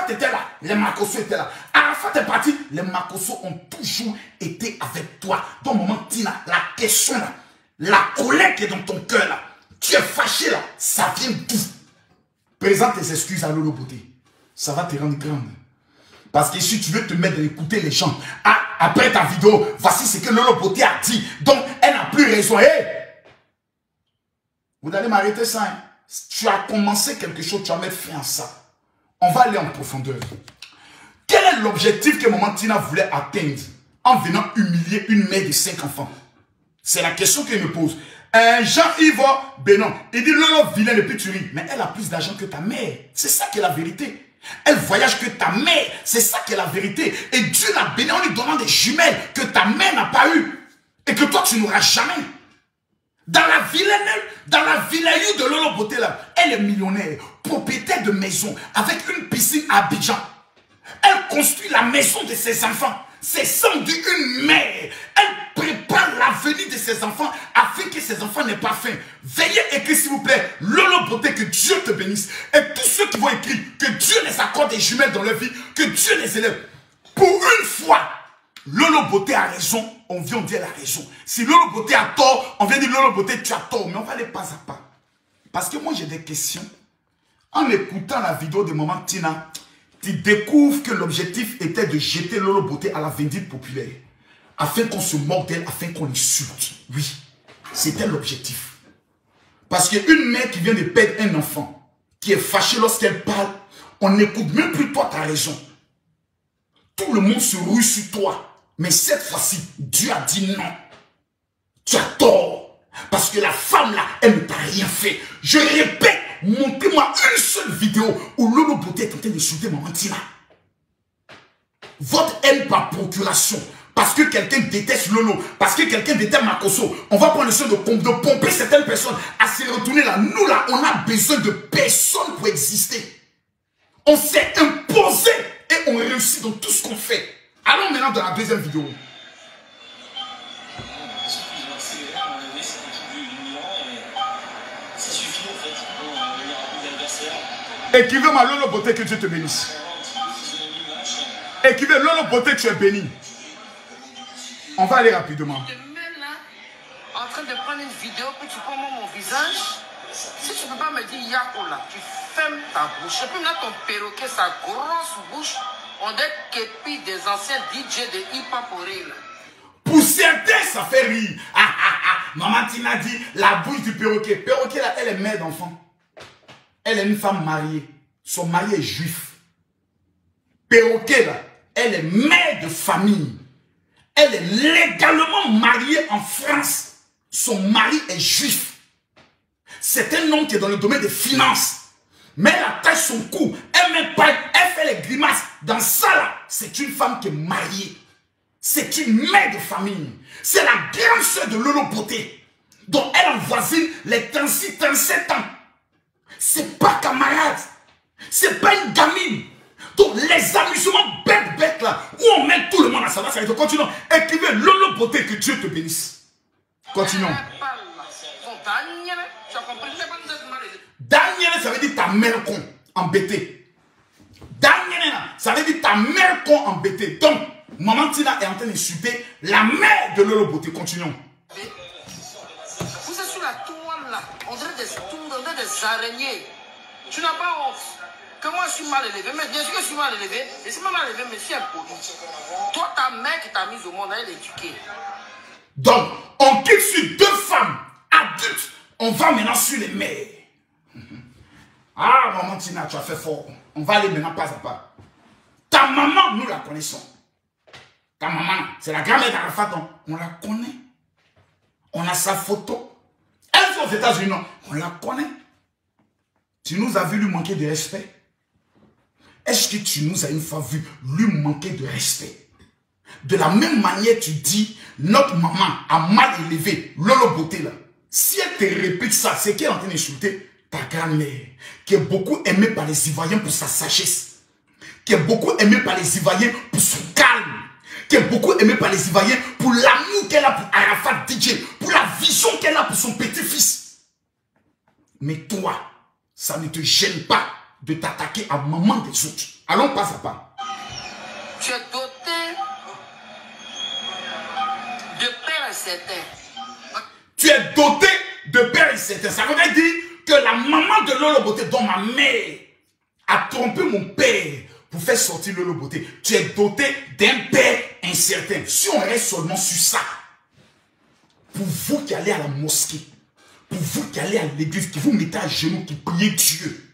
était là, les Makosso étaient là. Arafat est parti, les Makosso ont toujours été avec toi. Donc, Maman Tina, la question là, la colère qui est dans ton cœur là, tu es fâché là, ça vient d'où? Présente tes excuses à Lolo Beauté. Ça va te rendre grande. Parce que si tu veux te mettre à écouter les gens, après ta vidéo, voici ce que Lolo Beauté a dit. Donc, elle n'a plus raison. Hey! Vous allez m'arrêter ça. Hein? Tu as commencé quelque chose, tu vas mettre fin à ça. On va aller en profondeur. Quel est l'objectif que Maman Tina voulait atteindre en venant humilier une mère de 5 enfants? C'est la question qu'il me pose. Jean-Yves Bénon, il dit Lolo vilain et puis tu ris. Mais elle a plus d'argent que ta mère. C'est ça qui est la vérité. Elle voyage que ta mère. C'est ça qui est la vérité. Et Dieu l'a béni en lui donnant des jumelles que ta mère n'a pas eu. Et que toi tu n'auras jamais. Dans la vilaine de Lolo Beauté là, elle est millionnaire, propriétaire de maison, avec une piscine à Abidjan. Elle construit la maison de ses enfants. C'est sans dire une mère. Elle prépare l'avenir de ses enfants afin que ses enfants n'aient pas faim. Veuillez écrire s'il vous plaît, Lolo Beauté, que Dieu te bénisse. Et tous ceux qui vont écrire, que Dieu les accorde des jumelles dans leur vie, que Dieu les élève. Pour une fois, Lolo Beauté a raison, on vient dire la raison. Si Lolo Beauté a tort, on vient dire Lolo Beauté, tu as tort. Mais on va aller pas à pas. Parce que moi j'ai des questions. En écoutant la vidéo de Maman Tina, tu découvres que l'objectif était de jeter Lolo Beauté à la vindicte populaire. Afin qu'on se moque d'elle, afin qu'on l'insulte. Oui, c'était l'objectif. Parce qu'une mère qui vient de perdre un enfant, qui est fâchée lorsqu'elle parle, on n'écoute même plus toi ta raison. Tout le monde se rue sur toi. Mais cette fois-ci, Dieu a dit non. Tu as tort. Parce que la femme là, elle ne t'a rien fait. Je répète, montrez-moi une seule vidéo où Lolo Beauté est en train d'insulter Maman Tina. Votre haine par procuration. Parce que quelqu'un déteste Lolo. Parce que quelqu'un déteste Makosso. On va prendre le soin de pomper certaines personnes à se retourner là. Nous là, on a besoin de personne pour exister. On s'est imposé et on réussit dans tout ce qu'on fait. Allons maintenant dans la deuxième vidéo. Écrivez-moi Lolo Beauté, que Dieu te bénisse. Écrivez Lolo Beauté, tu es béni. On va aller rapidement. Tu te mets là, en train de prendre une vidéo, puis tu prends mon visage. Si tu ne peux pas me dire Yako là, tu fermes ta bouche. Et puis là, ton perroquet, sa grosse bouche, on dirait képi des anciens DJ de hip-hop pour rire. Pour certains, ça fait rire. Maman Tina dit la bouche du perroquet. Perroquet là, elle est mère d'enfant. Elle est une femme mariée. Son mari est juif. Perroquet là, elle est mère de famille. Elle est légalement mariée en France. Son mari est juif. C'est un homme qui est dans le domaine des finances. Mais elle attache son cou. Elle met pas, elle fait les grimaces. Dans ça là, c'est une femme qui est mariée. C'est une mère de famille. C'est la grande sœur de Lolo Beauté. Donc elle envoisine les 36-37 ans. C'est pas camarade. C'est pas une gamine. Donc les amusements bêtes là, où on met tout le monde à sa base, ça va te continuer. Écrivez Lolo Beauté, que Dieu te bénisse. Continuons. Daniel, ça veut dire ta mère con, embêtée. Daniel, ça veut dire ta mère con, embêtée. Donc, Maman Tina est en train d'insulter la mère de Lolo Beauté. Continuons. Vous êtes sur la toile là, on dirait des araignées. Tu n'as pas honte que moi je suis mal élevé, mais bien sûr que je suis mal élevé. Et si mal élevé, mais je suis impoli. Toi, ta mère qui t'a mise au monde, elle est éduquée. Donc, on quitte sur deux femmes adultes. On va maintenant sur les mères. Ah, Maman Tina, tu as fait fort. On va aller maintenant pas à pas. Ta maman, nous la connaissons. Ta maman, c'est la grand-mère d'Arafat. On la connaît. On a sa photo. Elle est aux États-Unis, non. On la connaît. Tu nous as vu lui manquer de respect. Est-ce que tu nous as une fois vu lui manquer de respect? De la même manière, tu dis, notre maman a mal élevé Lolo Beauté là. Si elle te répète ça, c'est qu'elle est en train d'insulter ta grand-mère, qui est beaucoup aimée par les Ivoiriens pour sa sagesse, qui est beaucoup aimée par les Ivoiriens pour son calme, qui est beaucoup aimée par les Ivoiriens pour l'amour qu'elle a pour Arafat DJ, pour la vision qu'elle a pour son petit-fils. Mais toi, ça ne te gêne pas de t'attaquer à maman des autres. Allons pas à pas. Tu es doté de père incertain. Tu es doté de père incertain. Ça veut dire que la maman de Lolo Beauté, dont ma mère a trompé mon père pour faire sortir Lolo Beauté. Tu es doté d'un père incertain. Si on reste seulement sur ça, pour vous qui allez à la mosquée, pour vous qui allez à l'église, qui vous mettez à genoux, qui priez Dieu,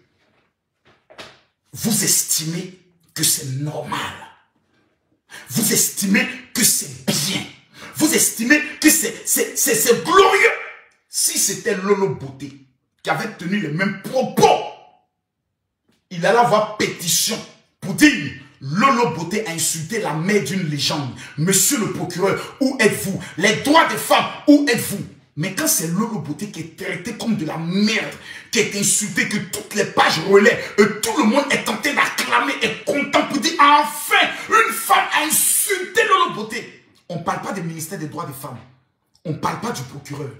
vous estimez que c'est normal. Vous estimez que c'est bien. Vous estimez que c'est glorieux. Si c'était Lolo Beauté qui avait tenu les mêmes propos, il allait avoir pétition pour dire Lolo Beauté a insulté la mère d'une légende. Monsieur le procureur, où êtes-vous? Les droits des femmes, où êtes-vous? Mais quand c'est Lolo Beauté qui est traité comme de la merde, qui est insulté, que toutes les pages relaient, et tout le monde est tenté d'acclamer et content pour dire enfin, une femme a insulté Lolo Beauté. On ne parle pas du ministère des droits des femmes. On ne parle pas du procureur.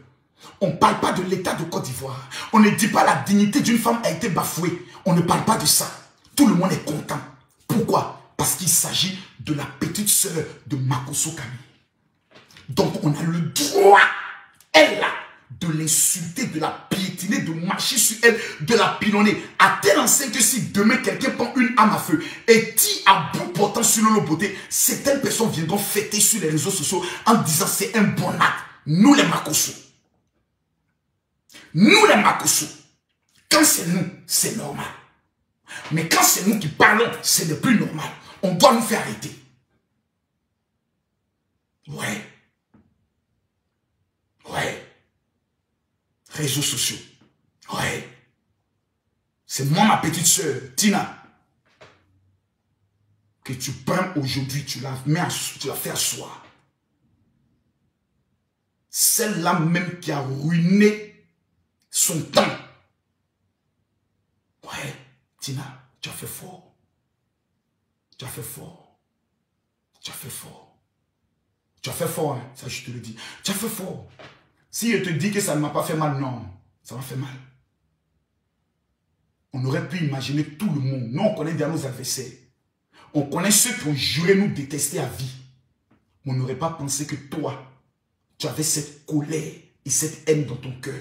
On ne parle pas de l'État de Côte d'Ivoire. On ne dit pas la dignité d'une femme a été bafouée. On ne parle pas de ça. Tout le monde est content. Pourquoi? Parce qu'il s'agit de la petite sœur de Makosso Kami. Donc on a le droit, elle là, de l'insulter, de la piétiner, de marcher sur elle, de la pilonner. À tel enseigne que si demain quelqu'un prend une arme à feu et tire à bout portant sur Lolo Beauté, certaines personnes viendront fêter sur les réseaux sociaux en disant c'est un bon acte. Nous les Makosso. Nous les Makosso. Quand c'est nous, c'est normal. Mais quand c'est nous qui parlons, c'est le plus normal. On doit nous faire arrêter. Ouais. Ouais. Réseaux sociaux. Ouais. C'est moi, ma petite soeur, Tina, que tu prends aujourd'hui, tu la fais asseoir. Celle-là même qui a ruiné son temps. Ouais, Tina, tu as fait fort. Tu as fait fort. Tu as fait fort. Tu as fait fort, hein, ça je te le dis. Tu as fait fort. Si je te dis que ça ne m'a pas fait mal, non, ça m'a fait mal. On aurait pu imaginer tout le monde. Nous, on connaît bien nos adversaires. On connaît ceux qui ont juré nous détester à vie. On n'aurait pas pensé que toi, tu avais cette colère et cette haine dans ton cœur.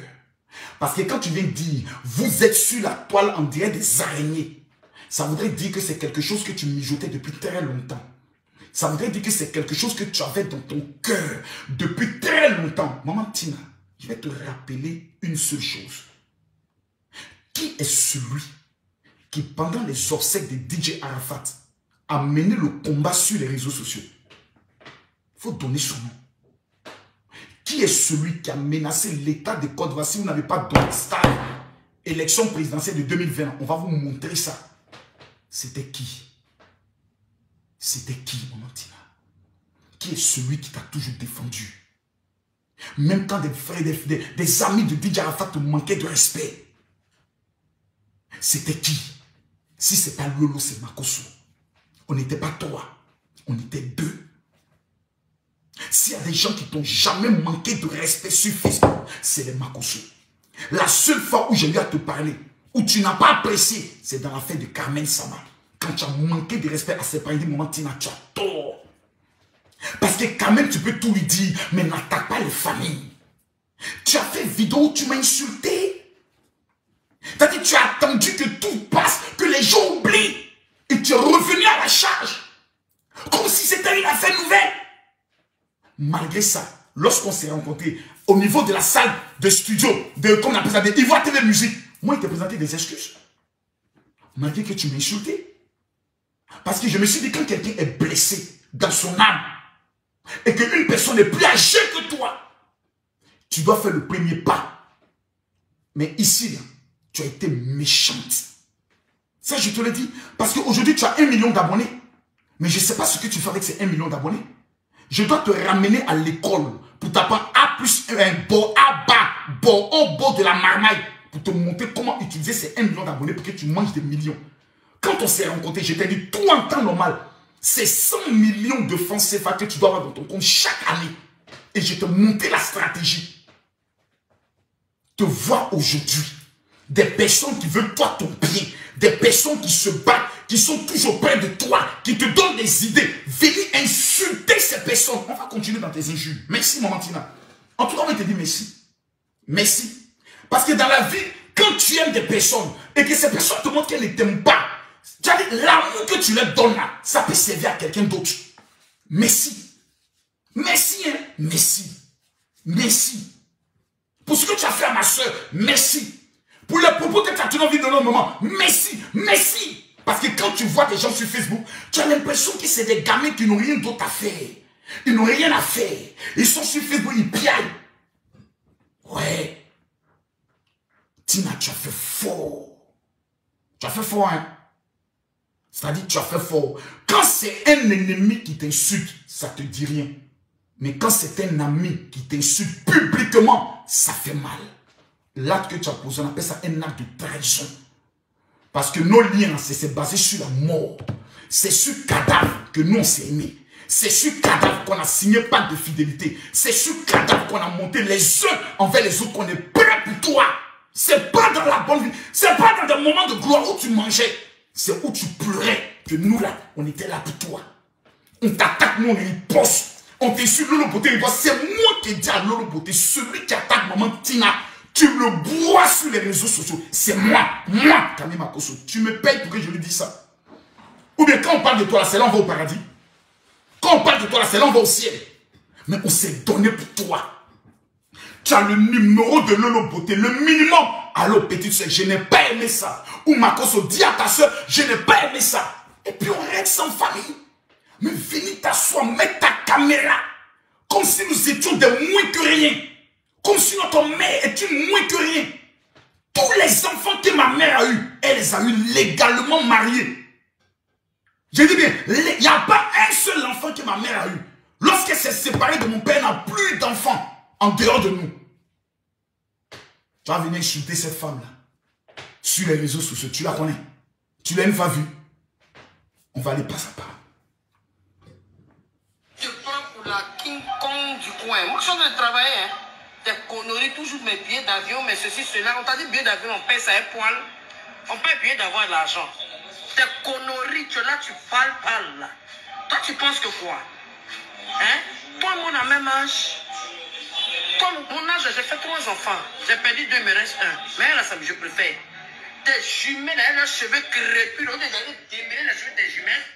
Parce que quand tu viens dire, vous êtes sur la toile, on dirait des araignées. Ça voudrait dire que c'est quelque chose que tu mijotais depuis très longtemps. Ça voudrait dire que c'est quelque chose que tu avais dans ton cœur depuis très longtemps. Maman Tina, je vais te rappeler une seule chose. Qui est celui qui, pendant les obsèques de DJ Arafat, a mené le combat sur les réseaux sociaux? Il faut donner son nom. Qui est celui qui a menacé l'État de Côte d'Ivoire? Si vous n'avez pas donné stade, élection présidentielle de 2020, on va vous montrer ça. C'était qui? C'était qui, Maman Tina? Qui est celui qui t'a toujours défendu? Même quand des frères, des amis de DJ Arafat te manquaient de respect. C'était qui? Si c'est pas Lolo, c'est Makosso. On n'était pas trois, on était deux. S'il y a des gens qui t'ont jamais manqué de respect sur Facebook, c'est les Makosso. La seule fois où j'ai eu à te parler, où tu n'as pas apprécié, c'est dans l'affaire de Carmen Sama. Quand tu as manqué de respect à ces pareils moments, Tina, tu as tort. Parce que Carmen, tu peux tout lui dire, mais n'attaque pas les familles. Tu as fait vidéo où tu m'as insulté. C'est-à-dire tu as attendu que tout passe, que les gens oublient. Et tu es revenu à la charge. Comme si c'était une affaire nouvelle. Malgré ça, lorsqu'on s'est rencontrés au niveau de la salle de studio, comme on appelle ça, de Ivoire TV Musique, moi, il t'a présenté des excuses. Malgré que tu m'as insulté. Parce que je me suis dit, quand quelqu'un est blessé dans son âme, et qu'une personne est plus âgée que toi, tu dois faire le premier pas. Mais ici, là, tu as été méchante. Ça, je te le dis. Parce qu'aujourd'hui, tu as 1 million d'abonnés. Mais je ne sais pas ce que tu fais avec ces 1 million d'abonnés. Je dois te ramener à l'école pour t'apprendre A plus 1, bo, A, bas, bo, au bord de la marmaille. Pour te montrer comment utiliser ces 1 million d'abonnés pour que tu manges des millions. Quand on s'est rencontrés, je t'ai dit, tout en temps normal, c'est 100 millions de francs CFA que tu dois avoir dans ton compte chaque année. Et je te montré la stratégie. Te voir aujourd'hui, des personnes qui veulent toi ton pied, des personnes qui se battent, qui sont toujours près de toi, qui te donnent des idées, venir insulter ces personnes. On va continuer dans tes injures. Merci, maman Tina. En tout cas, on va te dire merci. Merci. Parce que dans la vie, quand tu aimes des personnes et que ces personnes te montrent qu'elles ne t'aiment pas, l'amour que tu leur donnes là, ça peut servir à quelqu'un d'autre. Merci. Merci, hein. Merci. Merci. Pour ce que tu as fait à ma soeur, merci. Pour les propos que tu as tenus dans le moment, merci. Merci. Parce que quand tu vois des gens sur Facebook, tu as l'impression que c'est des gamins qui n'ont rien d'autre à faire. Ils n'ont rien à faire. Ils sont sur Facebook, ils piaillent. Ouais. Tina, tu as fait fort. Tu as fait fort, hein. C'est-à-dire, tu as fait fort. Quand c'est un ennemi qui t'insulte, ça ne te dit rien. Mais quand c'est un ami qui t'insulte publiquement, ça fait mal. L'acte que tu as posé, on appelle ça un acte de trahison. Parce que nos liens, c'est basé sur la mort. C'est sur cadavre que nous, on s'est aimés. C'est sur cadavre qu'on a signé pacte de fidélité. C'est sur cadavre qu'on a monté les uns envers les autres, qu'on est prêt pour toi. C'est pas dans la bonne vie. C'est pas dans des moments de gloire où tu mangeais. C'est où tu pleurais que nous, là, on était là pour toi. On t'attaque, nous, on riposte. On t'insulte, Lolo Beauté riposte. C'est moi qui ai dit à Lolo Beauté, celui qui attaque maman Tina, tu le bois sur les réseaux sociaux. C'est moi, Camille Makosso. Tu me payes pour que je lui dise ça. Ou bien quand on parle de toi, là, c'est là on va au paradis. Quand on parle de toi, là, c'est là on va au ciel. Mais on s'est donné pour toi. Tu as le numéro de Lolo Beauté, le minimum. Alors, petite soeur, je n'ai pas aimé ça. Ou Makosso, dis à ta soeur, je n'ai pas aimé ça. Et puis on reste en famille. Mais venez t'asseoir, mets ta caméra. Comme si nous étions des moins que rien. Comme si notre mère est une moins que rien. Tous les enfants que ma mère a eus, elle les a eus légalement mariés. Je dis bien, il n'y a pas un seul enfant que ma mère a eu. Lorsqu'elle s'est séparée de mon père, elle n'a plus d'enfants en dehors de nous. Tu vas venir insulter cette femme-là sur les réseaux sociaux. Tu la connais. Tu l'as une fois vue. On va aller pas à pas. Je prends pour la King Kong du coin. Moi, je suis en train de travailler. Hein. Des conneries, toujours mes billets d'avion, mais ceci, cela. On t'a dit billets d'avion, on paye ça un poil. On paye bien d'avoir de l'argent. Des conneries, tu es là, tu parles. Là. Toi, tu penses que quoi? Hein? Toi, moi, on a même âge. Toi, mon âge, j'ai fait 3 enfants. J'ai perdu 2, il me reste 1. Mais là, ça, je préfère. Des jumelles, elle a les cheveux crépus. On a démêlé les cheveux des jumelles.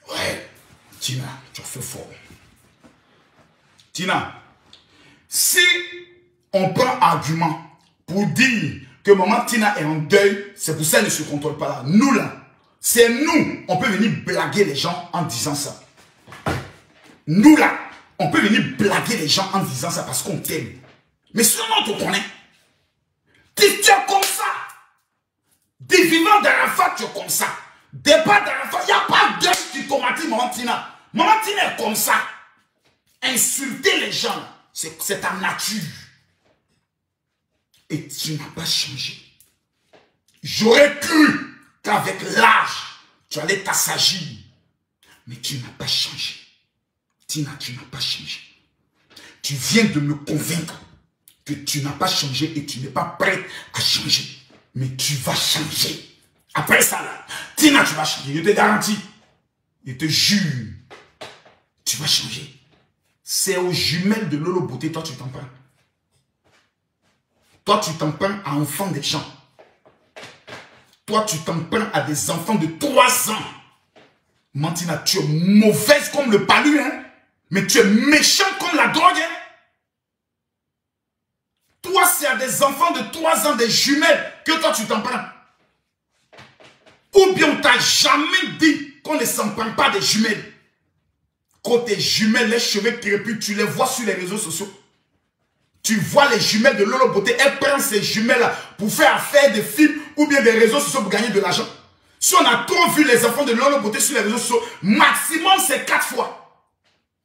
Ouais, Tina, tu as fait fort. Tina, si on prend argument pour dire que maman Tina est en deuil, c'est pour ça qu'elle ne se contrôle pas là. Nous là, c'est nous, on peut venir blaguer les gens en disant ça. Nous là, on peut venir blaguer les gens en disant ça parce qu'on t'aime. Mais sinon on te connaît. Tu es comme ça. Des vivants d'Arafat, tu es comme ça. Des pas d'Arafat, il n'y a pas d'œil qui tomate maman Tina. Maman Tina est comme ça. Insulter les gens, c'est ta nature. Et tu n'as pas changé. J'aurais cru qu'avec l'âge, Tu allais t'assagir. Mais tu n'as pas changé. Tina, tu n'as pas changé. Tu viens de me convaincre que tu n'as pas changé et tu n'es pas prête à changer. Mais tu vas changer. Après ça, là, Tina, tu vas changer. Je te garantis. Je te jure. Tu vas changer. C'est aux jumelles de Lolo Beauté, toi, tu t'en prends. Toi, tu t'en prends à enfants des gens. Toi, tu t'en prends à des enfants de 3 ans. Mantina, tu es mauvaise comme le palu, hein? Mais tu es méchant comme la drogue, hein? Toi, c'est à des enfants de 3 ans, des jumelles, que toi, tu t'en prends. Ou bien on t'a jamais dit qu'on ne s'en prend pas des jumelles. Quand tes jumelles, les cheveux crépus, tu les vois sur les réseaux sociaux. Tu vois les jumelles de Lolo Beauté, elles prennent ces jumelles-là pour faire affaire des films ou bien des réseaux sociaux pour gagner de l'argent. Si on a trop vu les enfants de Lolo Beauté sur les réseaux sociaux, maximum c'est 4 fois.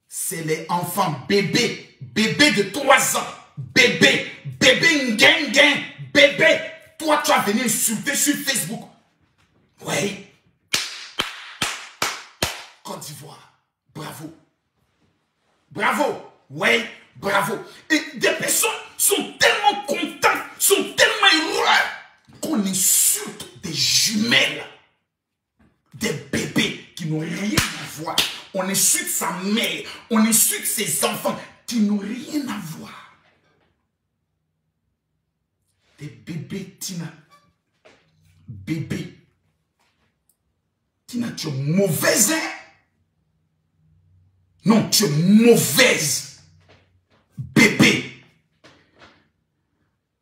C'est les enfants bébés, bébés de 3 ans, bébés, bébés ngang, bébés. Toi, tu vas venir insulter sur Facebook. Oui. Côte d'Ivoire, bravo. Bravo, oui, bravo. Et des personnes sont tellement contentes, sont tellement heureux qu'on insulte des jumelles. Des bébés qui n'ont rien à voir. On insulte sa mère, on insulte ses enfants qui n'ont rien à voir. Des bébés, Tina. Bébé. Tina, tu es mauvaise, hein? Non, tu es mauvaise. Bébé.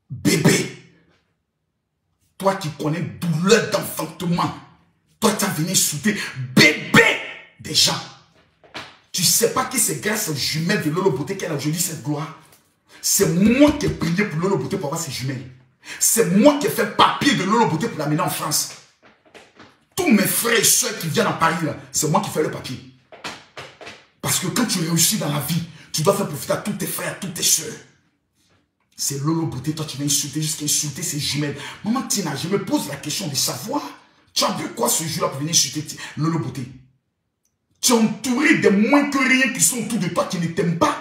Bébé. Toi qui connais douleur d'enfantement. Toi, tu as venu insulter bébé des gens. Tu ne sais pas que c'est grâce aux jumelles de Lolo Beauté qu'elle a aujourd'hui cette gloire. C'est moi qui ai prié pour Lolo Beauté pour avoir ses jumelles. C'est moi qui ai fait papier de Lolo Beauté pour l'amener en France. Tous mes frères et soeurs qui viennent à Paris, c'est moi qui fais le papier. Parce que quand tu réussis dans la vie, tu dois faire profiter à tous tes frères, à toutes tes soeurs. C'est Lolo Beauté, toi tu vas insulter jusqu'à insulter ses jumelles. Maman Tina, je me pose la question de savoir, tu as bu quoi ce jour-là pour venir insulter Lolo Beauté? Tu es entouré des moins que rien qui sont autour de toi qui ne t'aiment pas.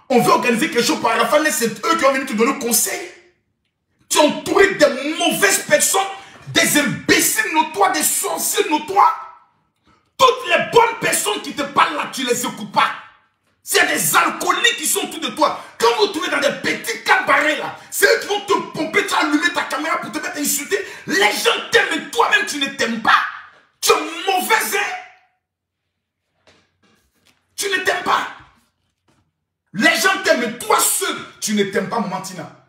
On veut organiser quelque chose par la fin, c'est eux qui vont venir te donner conseil. Tu es entouré des mauvaises personnes, des imbéciles notoires, des sorciers notoires. Toutes les bonnes personnes qui te parlent là, tu ne les écoutes pas. C'est des alcooliques qui sont autour de toi. Quand vous trouvez dans des petits cabarets là, c'est eux qui vont te pomper, tu as allumé ta caméra pour te mettre à insulter. Les gens t'aiment et toi-même tu ne t'aimes pas. Tu es mauvaise, hein? Tu ne t'aimes pas. Les gens t'aiment et toi seul, tu ne t'aimes pas, maman Tina.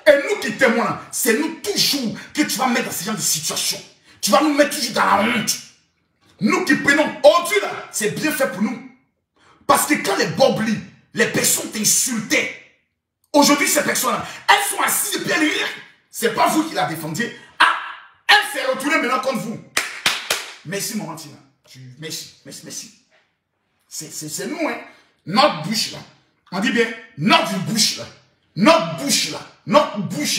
Et nous qui t'aimons là, c'est nous toujours que tu vas mettre dans ce genre de situation. Tu vas nous mettre toujours dans la honte. Nous qui prenons aujourd'hui là, c'est bien fait pour nous. Parce que quand les boblis, les personnes t'insultaient, aujourd'hui ces personnes-là, elles sont assises et puis elles rient. C'est pas vous qui la défendiez. Ah, elle s'est retournée maintenant contre vous. Merci maman Tina. Merci. C'est nous, hein. Notre bouche là. On dit bien, notre bouche là. Notre bouche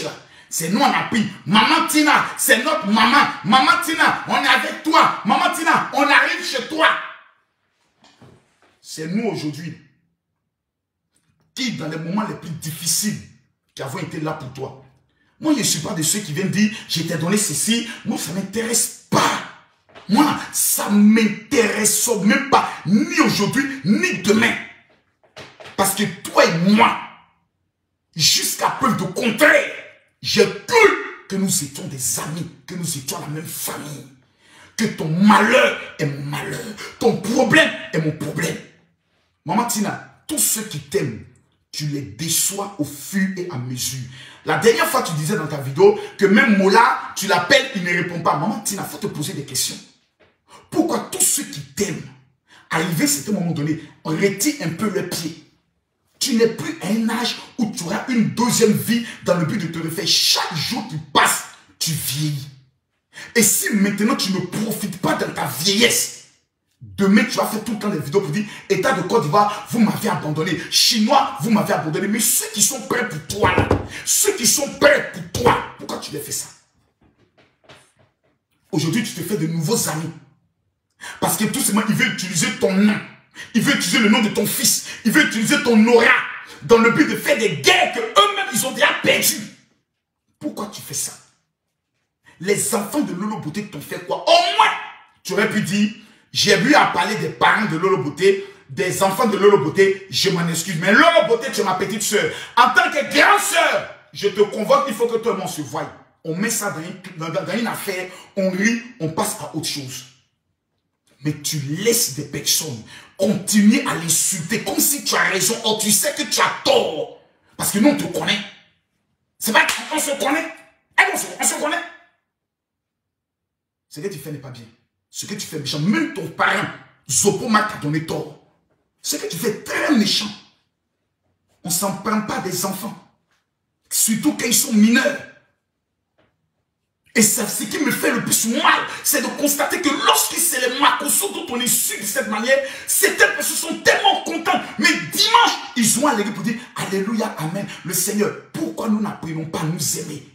là. C'est nous on a pris. Maman Tina, c'est notre maman. Maman Tina, on est avec toi. Maman Tina, on arrive chez toi. C'est nous aujourd'hui qui, dans les moments les plus difficiles, qui avons été là pour toi. Moi, je ne suis pas de ceux qui viennent dire, je t'ai donné ceci. Moi, ça ne m'intéresse pas. Moi, ça ne m'intéresse même pas, ni aujourd'hui, ni demain. Parce que toi et moi, jusqu'à preuve de contraire, j'ai cru que nous étions des amis, que nous étions la même famille. Que ton malheur est mon malheur, ton problème est mon problème. Maman Tina, tous ceux qui t'aiment, tu les déçois au fur et à mesure. La dernière fois, tu disais dans ta vidéo que même Mola, tu l'appelles, il ne répond pas. Maman Tina, il faut te poser des questions. Pourquoi tous ceux qui t'aiment, arrivé à un moment donné, on retire un peu le pied? Tu n'es plus à un âge où tu auras une deuxième vie dans le but de te refaire. Chaque jour qui passe, tu vieillis. Et si maintenant tu ne profites pas de ta vieillesse, demain tu vas faire tout le temps des vidéos pour dire État de Côte d'Ivoire, vous m'avez abandonné. Chinois, vous m'avez abandonné. Mais ceux qui sont prêts pour toi, là, ceux qui sont prêts pour toi, pourquoi tu les fais ça? Aujourd'hui, tu te fais de nouveaux amis. Parce que tout simplement, il veut utiliser ton nom. Il veut utiliser le nom de ton fils. Il veut utiliser ton aura dans le but de faire des guerres que eux-mêmes, ils ont déjà perdues. Pourquoi tu fais ça? Les enfants de Lolo Beauté t'ont fait quoi? Au moins, tu aurais pu dire, j'ai vu à parler des parents de Lolo Beauté, des enfants de Lolo Beauté, je m'en excuse. Mais Lolo Beauté, tu es ma petite soeur. En tant que grande soeur, je te convoque, il faut que tout le monde se voie. On met ça dans une affaire, on rit, on passe à autre chose. Mais tu laisses des personnes continuer à l'insulter comme si tu as raison. Or, tu sais que tu as tort. Parce que nous, on te connaît. C'est vrai qu'on se connaît. On se connaît. Ce que tu fais n'est pas bien. Ce que tu fais est méchant. Même ton parent, Zopoma, t'a donné tort. Ce que tu fais est très méchant. On ne s'en prend pas des enfants. Surtout quand ils sont mineurs. Et c'est ce qui me fait le plus mal, c'est de constater que lorsque c'est les Makosso dont on est su de cette manière, certaines personnes sont tellement contentes. Mais dimanche, ils ont allé pour dire Alléluia, Amen. Le Seigneur, pourquoi nous n'apprenons pas à nous aimer?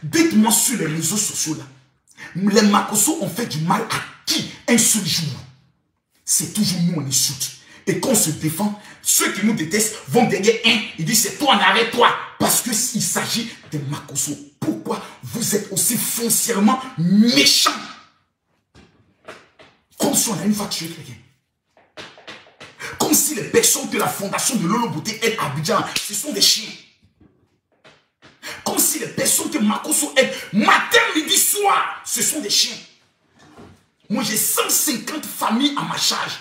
Dites-moi sur les réseaux sociaux là, les Makosso ont fait du mal à qui un seul jour? C'est toujours nous on insulte. Et quand on se défend, ceux qui nous détestent vont derrière un. Ils disent c'est toi en avec toi. Parce qu'il s'agit de Makosso. Pourquoi vous êtes aussi foncièrement méchants? Comme si on a une fois tué quelqu'un. Comme si les personnes de la fondation de Lolo Beauté aident à Abidjan, ce sont des chiens. Comme si les personnes que Makosso aide matin, midi, soir, ce sont des chiens. Moi j'ai 150 familles à ma charge.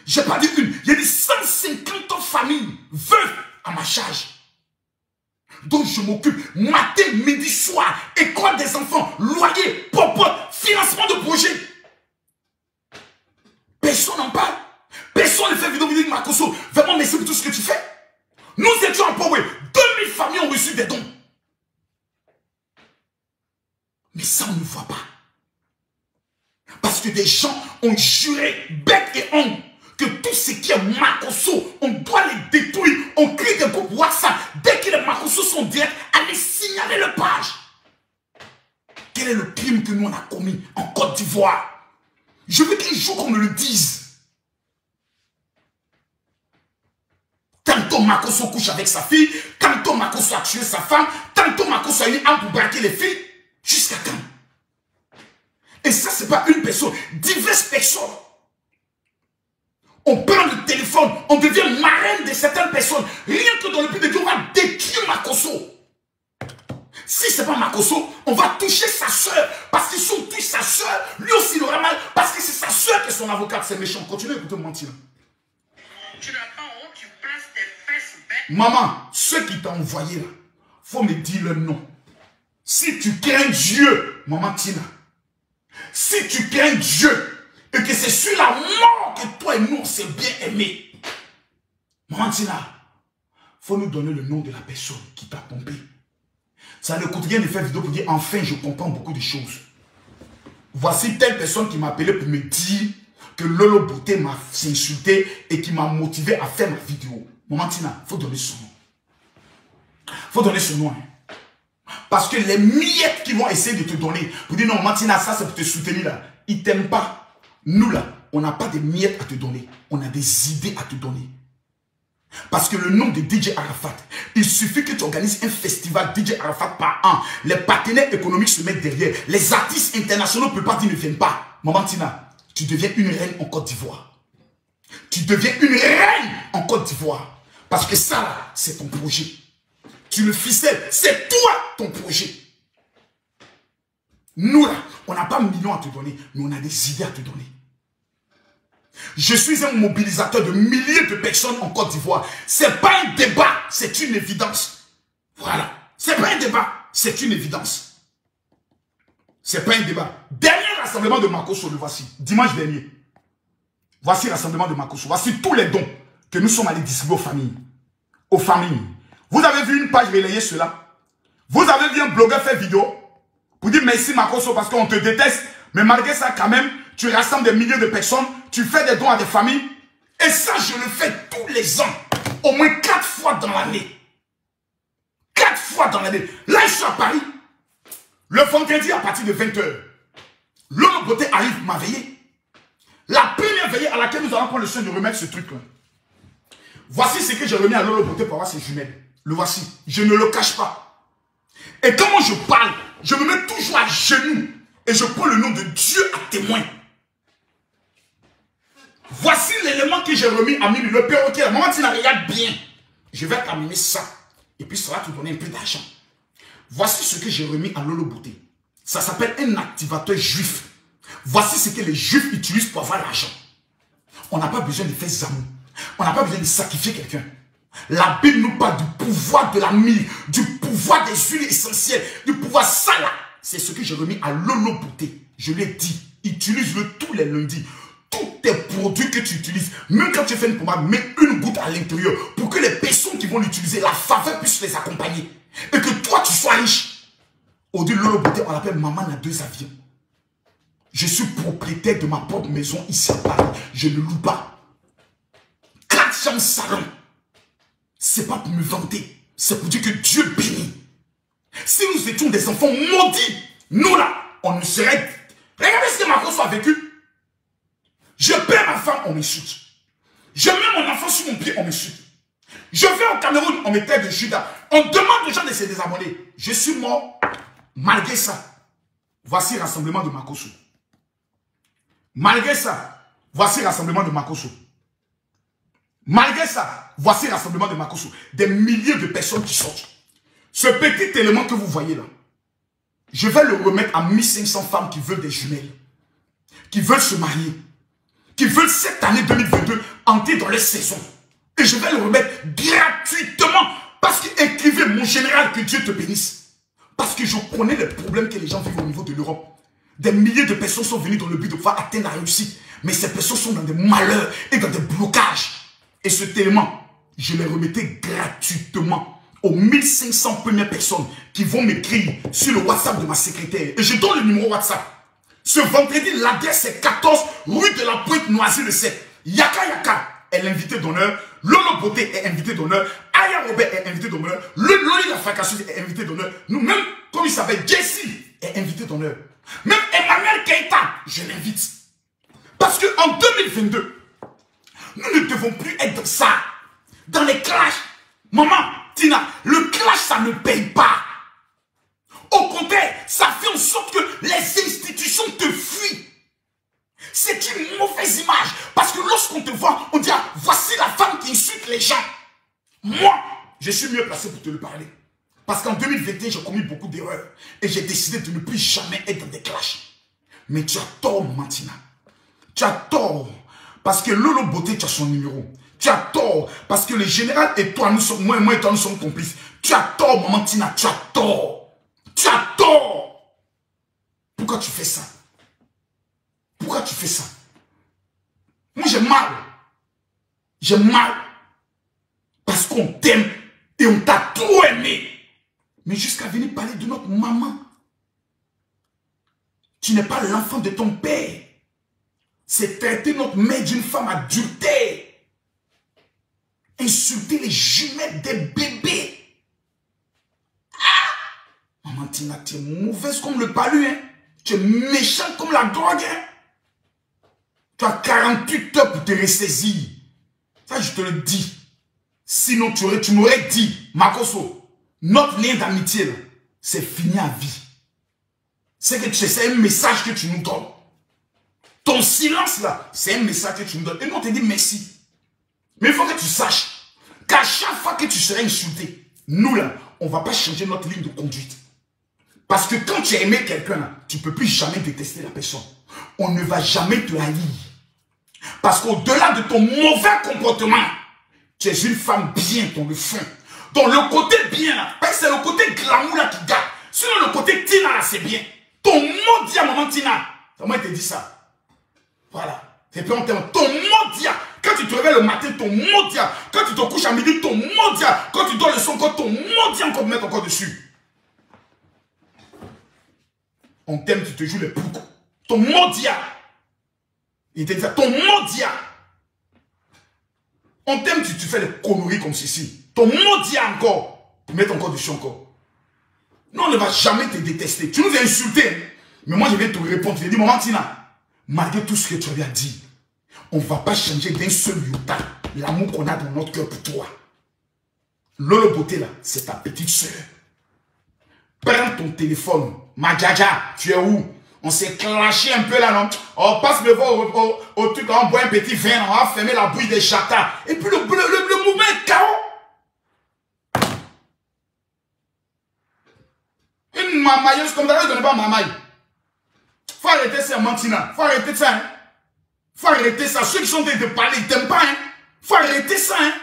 J'ai pas dit une, j'ai dit 150 familles veuves à ma charge. Donc je m'occupe matin, midi, soir, école des enfants, loyer, popote, financement de projet. Personne n'en parle. Personne ne fait vidéo de Makosso. Vraiment merci pour tout ce que tu fais. Nous étions en pauvreté. 2000 familles ont reçu des dons. Mais ça on ne voit pas. Parce que des gens ont juré, bec et ongle, que tout ce qui est Makosso, on doit les détruire. On crée des groupes WhatsApp. Dès que les Makosso sont directs, allez signaler le page. Quel est le crime que nous on a commis en Côte d'Ivoire? Je veux qu'un jour qu'on me le dise. Tantôt Makosso couche avec sa fille, tantôt Makosso a tué sa femme, tantôt Makosso a eu un pour braquer les filles. Jusqu'à quand? Et ça, c'est pas une personne, diverses personnes. On prend le téléphone, on devient marraine de certaines personnes. Rien que dans le but de Dieu, on va détruire Makosso. Si ce n'est pas Makosso, on va toucher sa soeur. Parce qu'ils sont tous sa soeur. Lui aussi, il aura mal. Parce que c'est sa soeur qui est son avocate. C'est méchant. Continue à écouter me mentir. Tu n'as pas honte, tu places tes fesses bêtes. Maman, ceux qui t'ont envoyé là, faut me dire le nom. Si tu crains Dieu, maman Tina, si tu crains Dieu, et que c'est sur la mort que toi et nous on s'est bien aimés, maman Tina, faut nous donner le nom de la personne qui t'a pompé. Ça ne coûte rien de faire vidéo pour dire enfin je comprends beaucoup de choses. Voici telle personne qui m'a appelé pour me dire que Lolo Beauté m'a insulté et qui m'a motivé à faire ma vidéo. Maman Tina, faut donner son nom. Faut donner son nom. Hein. Parce que les miettes qui vont essayer de te donner, pour dire non, Martina, ça c'est pour te soutenir là, ils ne t'aiment pas. Nous là, on n'a pas de miettes à te donner, on a des idées à te donner. Parce que le nom de DJ Arafat, il suffit que tu organises un festival DJ Arafat par an. Les partenaires économiques se mettent derrière. Les artistes internationaux ne peuvent pas dire ne viennent pas. Maman Tina, tu deviens une reine en Côte d'Ivoire. Tu deviens une reine en Côte d'Ivoire. Parce que ça là, c'est ton projet. Tu le ficelles, c'est toi ton projet. Nous là, on n'a pas 1 million à te donner, mais on a des idées à te donner. Je suis un mobilisateur de milliers de personnes en Côte d'Ivoire. Ce n'est pas un débat, c'est une évidence. Voilà. Ce n'est pas un débat, c'est une évidence. Ce n'est pas un débat. Dernier rassemblement de Makosso, le voici. Dimanche dernier. Voici le rassemblement de Makosso. Voici tous les dons que nous sommes allés distribuer aux familles. Aux familles. Vous avez vu une page relayée cela? Vous avez vu un blogueur faire vidéo pour dire merci Makosso parce qu'on te déteste. Mais malgré ça, quand même, tu rassembles des milliers de personnes, tu fais des dons à des familles. Et ça, je le fais tous les ans. Au moins 4 fois dans l'année. 4 fois dans l'année. Là, je suis à Paris. Le vendredi à partir de 20h, Lolo Beauté arrive ma veillée. La première veillée à laquelle nous allons prendre le soin de remettre ce truc-là. Voici ce que j'ai remis à Lolo Beauté pour avoir ses jumelles. Le voici. Je ne le cache pas. Et quand moi je parle, je me mets toujours à genoux. Et je prends le nom de Dieu à témoin. Voici l'élément que j'ai remis à Mimi. Le perroquet, la maman Tina regarde bien. Je vais t'amener ça. Et puis ça va te donner un peu d'argent. Voici ce que j'ai remis à Lolo Beauté. Ça s'appelle un activateur juif. Voici ce que les juifs utilisent pour avoir l'argent. On n'a pas besoin de faire zamou. On n'a pas besoin de sacrifier quelqu'un. La Bible nous parle du pouvoir de la myrrhe, du pouvoir des huiles essentielles, du pouvoir ça là. C'est ce que j'ai remis à Lolo Beauté. Je lui ai dit, utilise-le tous les lundis. Tous tes produits que tu utilises, même quand tu fais une pommade, mets une goutte à l'intérieur pour que les personnes qui vont l'utiliser, la faveur puisse les accompagner. Et que toi, tu sois riche. Au dit Lolo Beauté, on l'appelle maman à 2 avions. Je suis propriétaire de ma propre maison ici à Paris. Je ne loue pas. 4 chambres salon. C'est pas pour me vanter. C'est pour dire que Dieu bénit. Si nous étions des enfants maudits, nous là, on ne serait... Regardez ce que Marcos a vécu. Je perds ma femme, on m'insulte. Je mets mon enfant sur mon pied, on m'insulte. Je vais au Cameroun, on me traite de Judas. On demande aux gens de se désabonner. Je suis mort. Malgré ça, voici le rassemblement de Makosso. Malgré ça, voici le rassemblement de Makosso. Malgré ça, voici le rassemblement de Makosso. Des milliers de personnes qui sortent. Ce petit élément que vous voyez là, je vais le remettre à 1500 femmes qui veulent des jumelles, qui veulent se marier, qui veulent cette année 2022 entrer dans les saisons. Et je vais le remettre gratuitement. Parce que écrivez, mon général, que Dieu te bénisse. Parce que je connais les problèmes que les gens vivent au niveau de l'Europe. Des milliers de personnes sont venues dans le but de pouvoir atteindre la réussite. Mais ces personnes sont dans des malheurs et dans des blocages. Et ce élément, je les remettais gratuitement aux 1500 premières personnes qui vont m'écrire sur le WhatsApp de ma secrétaire. Et je donne le numéro WhatsApp. Ce vendredi, l'adresse est 14 rue de la Pointe Noisy le 7. Yaka Yaka est l'invité d'honneur. Lolo Beauté est invité d'honneur. Aya Robert est invité d'honneur. Loli la fracasseuse est invité d'honneur. Nous-mêmes, comme il s'appelle, Jesse est invité d'honneur. Même Emmanuel Keita, je l'invite. Parce qu'en 2022, nous ne devons plus être dans ça. Dans les clashs. Maman, Tina, le clash, ça ne paye pas. Au contraire, ça fait en sorte que les institutions te fuient. C'est une mauvaise image. Parce que lorsqu'on te voit, on dit, ah, voici la femme qui insulte les gens. Moi, je suis mieux placé pour te le parler. Parce qu'en 2021, j'ai commis beaucoup d'erreurs. Et j'ai décidé de ne plus jamais être dans des clashs. Mais tu as tort, maman Tina. Tu as tort. Parce que Lolo Beauté, tu as son numéro. Tu as tort. Parce que le général et toi, moi et toi, nous sommes complices. Tu as tort, maman Tina. Tu as tort. Tu as tort. Pourquoi tu fais ça? Pourquoi tu fais ça? Moi, j'ai mal. J'ai mal. Parce qu'on t'aime et on t'a trop aimé. Mais jusqu'à venir parler de notre maman. Tu n'es pas l'enfant de ton père. C'est traiter notre mère d'une femme adultère. Insulter les jumelles des bébés. Ah! Maman Tina, tu es mauvaise comme le palu, hein? Tu es méchante comme la drogue, hein? Tu as 48 heures pour te ressaisir. Ça, je te le dis. Sinon, tu m'aurais dit, Makosso, notre lien d'amitié, c'est fini à vie. C'est un message que tu nous donnes. Ton silence, là, c'est un message que tu nous donnes. Et nous, on te dit merci. Mais il faut que tu saches qu'à chaque fois que tu seras insulté, nous, là, on ne va pas changer notre ligne de conduite. Parce que quand tu as aimé quelqu'un, là, tu ne peux plus jamais détester la personne. On ne va jamais te haïr. Parce qu'au-delà de ton mauvais comportement, tu es une femme bien dans le fond. Donc le côté bien, là, c'est le côté glamour là qui garde. Sinon le côté Tina là, c'est bien. Ton mot dia, maman Tina. Comment il te dit ça? Voilà. C'est plus en termes. Ton mot dia. Quand tu te réveilles le matin, ton mot dia. Quand tu te couches à midi, ton mot dia. Quand tu dors le son, encore ton mot dia encore mettre encore dessus. On t'aime, tu te joues les poucos. Ton mot dia. Il te dit ça. Ton mot dia. On t'aime, tu fais les conneries comme ceci. Ton mot dia encore. Tu mets encore dessus encore. Nous, on ne va jamais te détester. Tu nous as insulté. Mais moi, je vais te répondre. Je vais dire, maman Tina, malgré tout ce que tu lui as dit, on ne va pas changer d'un seul iota l'amour qu'on a dans notre cœur pour toi. Lolo Beauté, là, c'est ta petite soeur. Prends ton téléphone. Madjaja, tu es où? On s'est clashé un peu là, non? On passe le vol au truc, on boit un petit vin, on va fermer la bouille des chatas. Et puis le mouvement est KO. Une mamailleuse comme ça, ne donne pas mamaille. Faut arrêter ça, Mantina. Faut arrêter ça, hein. Faut arrêter ça. Ceux qui sont en train de parler, ils t'aiment pas, hein. Faut arrêter ça, hein.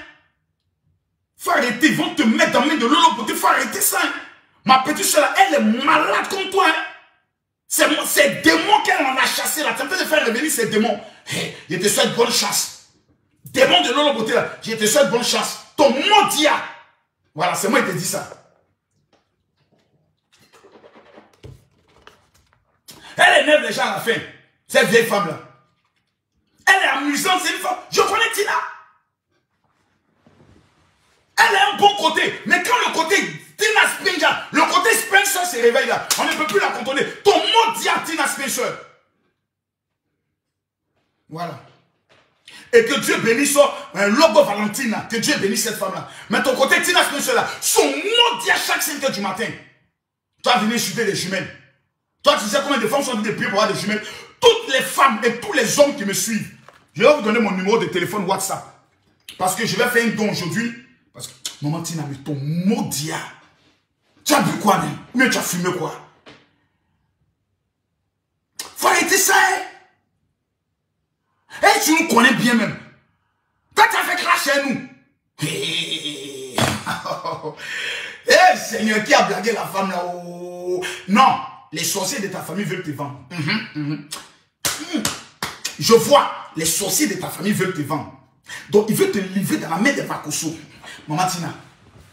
Faut arrêter. Ils vont te mettre dans la main de Lolo Beauté. Faut arrêter ça, hein. Ma petite soeur, elle est malade comme toi, hein. C'est démon qu'elle en a chassé là. Tu es en train de faire revenir ces démons. Hey, je te souhaite bonne chance. Démon de Lolo Beauté là. Je te souhaite bonne chance. Ton maudit. Voilà, c'est moi qui te dis ça. Elle énerve les gens à la fin. Cette vieille femme là. Elle est amusante, c'est une femme. Je connais Tina. Elle a un bon côté. Mais quand le côté Tina Spencer, le côté Spencer se réveille là, on ne peut plus la contrôler. Ton mot dit à Tina Spencer. Voilà. Et que Dieu bénisse un logo Valentina. Que Dieu bénisse cette femme-là. Mais ton côté Tina Spencer là, son mot dit à chaque 5 h du matin. Toi, venez chuter les jumelles. Toi, tu sais combien de femmes sont venues prier pour avoir des jumelles. Toutes les femmes et tous les hommes qui me suivent, je vais vous donner mon numéro de téléphone WhatsApp. Parce que je vais faire un don aujourd'hui. Parce que, maman Tina, mais ton maudit, tu as bu quoi, même? Ou bien tu as fumé quoi? Faut arrêter ça, hein? Et tu nous connais bien même. Toi, tu as fait clasher nous. Eh, Seigneur, qui a blagué la femme là? Oh. Non, les sorciers de ta famille veulent te vendre. Je vois, les sorciers de ta famille veulent te vendre. Donc, ils veulent te livrer dans la main des Makosso. Maman Tina,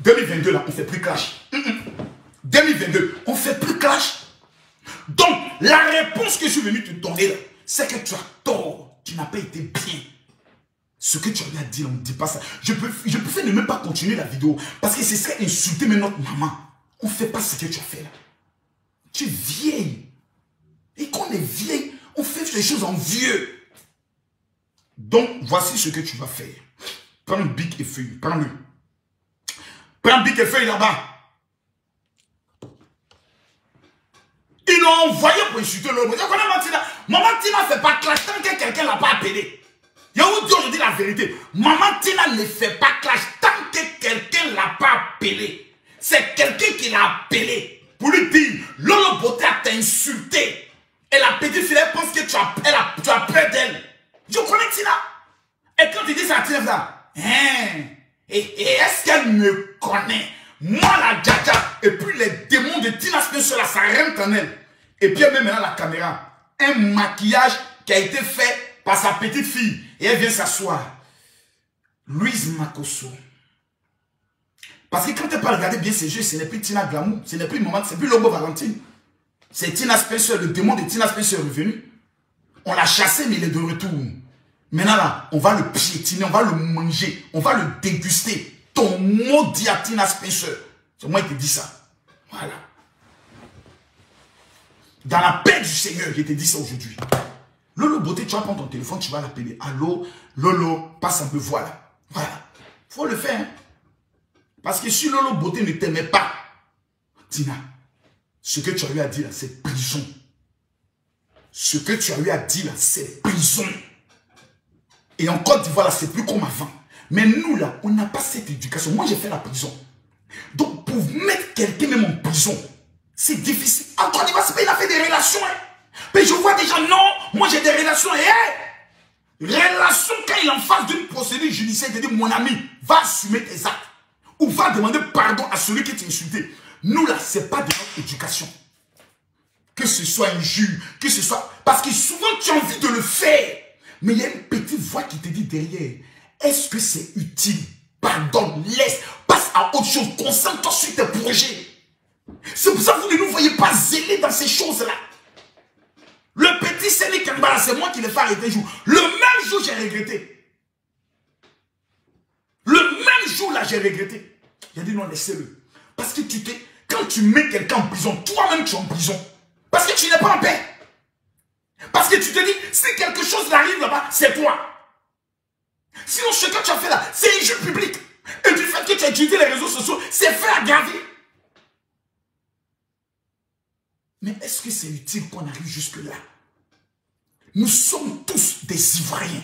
2022 là, on ne fait plus clash. 2022, on ne fait plus clash. Donc, la réponse que je suis venu te donner là, c'est que tu as tort. Tu n'as pas été bien. Ce que tu as dit, on ne dit pas ça. Je préfère ne même pas continuer la vidéo. Parce que ce serait insulter même notre maman. On ne fait pas ce que tu as fait là. Tu es vieille. Et quand on est vieille, on fait les choses en vieux. Donc, voici ce que tu vas faire. Prends un bic et feuille. Prends-le. Prends un bic et feuille là-bas. Ils l'ont envoyé pour insulter l'homme. Maman Tina ne fait pas clash tant que quelqu'un ne l'a pas appelé. Je vous dis aujourd'hui la vérité. Maman Tina ne fait pas clash tant que quelqu'un ne l'a pas appelé. C'est quelqu'un qui l'a appelé pour lui dire Lolo Beauté t'a insulté. Et la petite fille, elle pense que tu as peur d'elle. Je connais Tina. Et quand tu dis ça à Tina, là, hein, et est-ce qu'elle me connaît? Moi, la Djaja, et puis les démons de Tina Spencer, là, ça rentre en elle. Et puis elle met maintenant la caméra. Un maquillage qui a été fait par sa petite fille. Et elle vient s'asseoir. Louise Makosso. Parce que quand elle peut regarder bien ses yeux, ce n'est plus Tina Glamour, ce n'est plus Maman, c'est plus Logo Valentine. C'est Tina Spencer, le démon de Tina Spencer est revenu. On l'a chassé, mais il est de retour. Maintenant là, on va le piétiner, on va le manger, on va le déguster. Ton maudit à Tina Spencer. C'est moi qui te dis ça. Voilà. Dans la paix du Seigneur, je te dis ça aujourd'hui. Lolo Beauté, tu vas prendre ton téléphone, tu vas l'appeler. Allô, Lolo, passe un peu, voilà. Voilà. Faut le faire. Hein? Parce que si Lolo Beauté ne t'aimait pas, Tina, ce que tu as eu à dire là, c'est prison. Ce que tu as eu à dire là, c'est prison. Et en Côte d'Ivoire, là, c'est plus comme avant. Mais nous, là, on n'a pas cette éducation. Moi, j'ai fait la prison. Donc, pour mettre quelqu'un même en prison, c'est difficile. En Côte d'Ivoire, c'est pas, il a fait des relations. Hein. Mais je vois des gens, non, moi j'ai des relations. Et relations, quand il est en face d'une procédure judiciaire, il te dit, mon ami, va assumer tes actes. Ou va demander pardon à celui qui t'a insulté. Nous, là, c'est pas de notre éducation. Que ce soit un juge, que ce soit... Parce que souvent, tu as envie de le faire. Mais il y a une petite voix qui te dit derrière, est-ce que c'est utile? Pardonne, laisse, passe à autre chose, concentre-toi sur tes projets. C'est pour ça que vous ne nous voyez pas zélés dans ces choses-là. Le petit Séné Kambala, c'est moi qui l'ai fait arrêter un jour. Le même jour, j'ai regretté. Le même jour, là, j'ai regretté. J'ai dit non, laissez-le. Parce que Quand tu mets quelqu'un en prison, toi-même tu es en prison. Parce que tu n'es pas en paix. Parce que tu te dis, si quelque chose arrive là-bas, c'est toi. Sinon, ce que tu as fait là, c'est injure publique. Et du fait que tu as utilisé les réseaux sociaux, c'est fait aggraver. Mais est-ce que c'est utile qu'on arrive jusque-là? Nous sommes tous des Ivoiriens.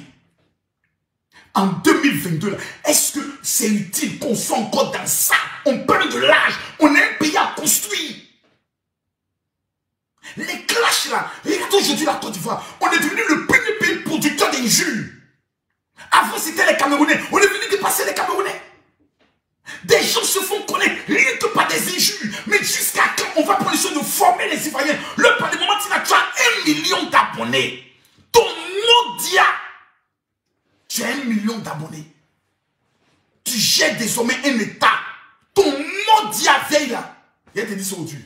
En 2022, est-ce que c'est utile qu'on soit encore dans ça? On parle de l'âge, on a un pays à construire. Les clashs là, regarde aujourd'hui la Côte d'Ivoire, on est devenu le premier pays producteur d'injures. Avant c'était les Camerounais, on est venu dépasser les Camerounais. Des gens se font connaître rien que par des injures. Mais jusqu'à quand on va prendre le soin de former les Ivoiriens? Le pas du moment tu as 1 million d'abonnés. Ton Modia, tu as 1 million d'abonnés. Tu gères désormais un État. Ton Modia veille là. Il te dit ça aujourd'hui.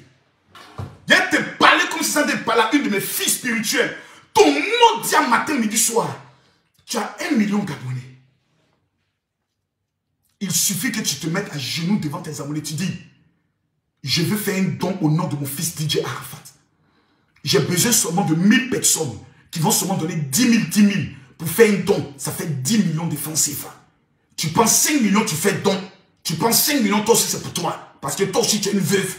Il te parler comme si ça te parlait à une de mes filles spirituelles. Ton Modia matin, midi, soir. Tu as 1 million d'abonnés. Il suffit que tu te mettes à genoux devant tes abonnés. Tu dis, je veux faire un don au nom de mon fils DJ Arafat. J'ai besoin seulement de 1000 personnes qui vont seulement donner 10 000. Pour faire un don, ça fait 10 millions de francs CFA. Tu penses 5 millions, tu fais don. Tu penses 5 millions, toi aussi c'est pour toi. Parce que toi aussi tu es une veuve.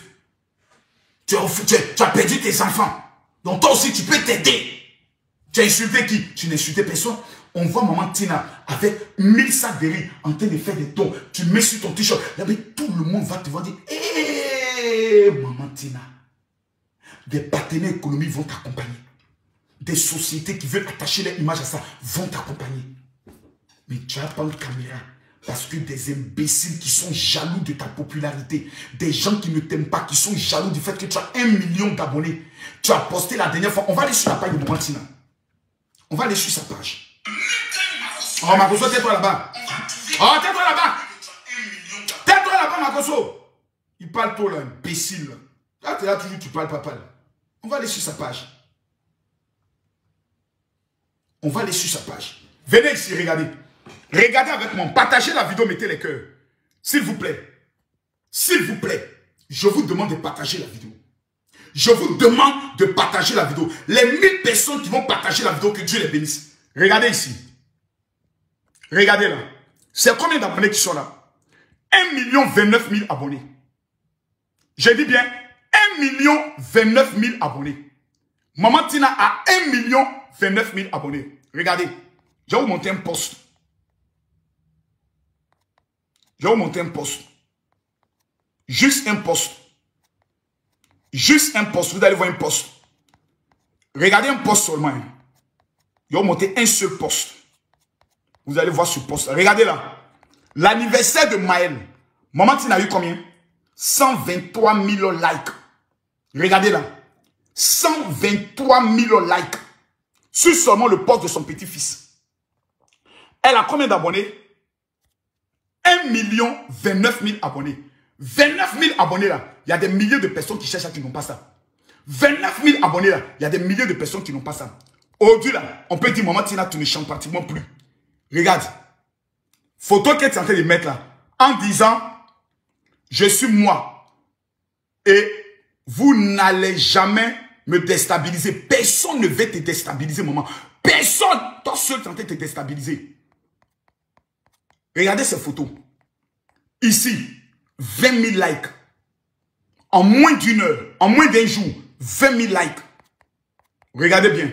Tu as perdu tes enfants. Donc toi aussi tu peux t'aider. Tu as insulté qui? Tu n'as insulté personne. On voit maman Tina avec 1000 sacs de riz en train de faire des dons. Tu mets sur ton t-shirt. Tout le monde va te voir dire, hé, maman Tina. Des partenaires économiques vont t'accompagner. Des sociétés qui veulent attacher leur image à ça vont t'accompagner. Mais tu n'as pas de caméra. Parce que des imbéciles qui sont jaloux de ta popularité, des gens qui ne t'aiment pas, qui sont jaloux du fait que tu as 1 million d'abonnés. Tu as posté la dernière fois. On va aller sur la page de maman Tina. On va aller sur sa page. Oh, Makoso, tais-toi là-bas. Oh, tais-toi là-bas. Tais-toi là-bas, Makoso. Il parle toi là, imbécile. Là, tu es là toujours, tu parles papa là. On va aller sur sa page. On va aller sur sa page. Venez ici, regardez. Regardez avec moi. Partagez la vidéo, mettez les cœurs. S'il vous plaît. S'il vous plaît. Je vous demande de partager la vidéo. Je vous demande de partager la vidéo. Les 1000 personnes qui vont partager la vidéo, que Dieu les bénisse. Regardez ici. Regardez là. C'est combien d'abonnés qui sont là? 1 029 000 abonnés. J'ai dit bien 1 029 000 abonnés. Maman Tina a 1 029 000 abonnés. Regardez. Je vais vous monter un post. Je vais vous monter un post. Juste un post. Juste un post. Vous allez voir un post. Regardez un post seulement. Je vais vous monter un seul post. Vous allez voir ce post. Regardez là. L'anniversaire de Maël. Maman Tina a eu combien? 123 000 likes. Regardez là. 123 000 likes. Sur seulement le post de son petit-fils. Elle a combien d'abonnés? 1 029 000 abonnés. 29 000 abonnés là. Il y a des milliers de personnes qui cherchent ça qui n'ont pas ça. 29 000 abonnés là. Il y a des milliers de personnes qui n'ont pas ça. Aujourd'hui là, on peut dire, maman Tina, tu ne chantes pratiquement plus. Regarde. Photo qu'elle est en train de mettre là. En disant, je suis moi. Et vous n'allez jamais me déstabiliser. Personne ne veut te déstabiliser, maman. Personne. Toi seul es en train de te déstabiliser. Regardez ces photos. Ici, 20 000 likes. En moins d'une heure, en moins d'un jour, 20 000 likes. Regardez bien.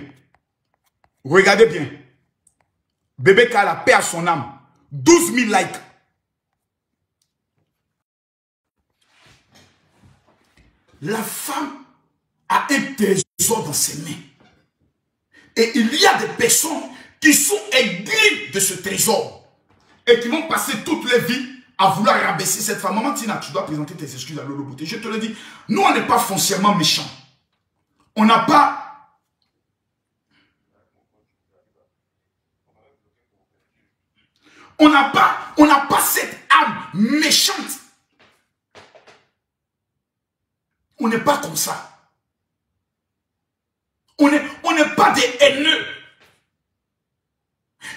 Regardez bien. Bébé K, la paix à son âme. 12 000 likes. La femme a un trésor dans ses mains. Et il y a des personnes qui sont aigries de ce trésor. Et qui vont passer toute leur vie à vouloir rabaisser cette femme. Maman Tina, tu dois présenter tes excuses à Lolo Beauté. Je te le dis, nous on n'est pas foncièrement méchants. On n'a pas... On n'a pas cette âme méchante. On n'est pas comme ça. On n'est pas des haineux.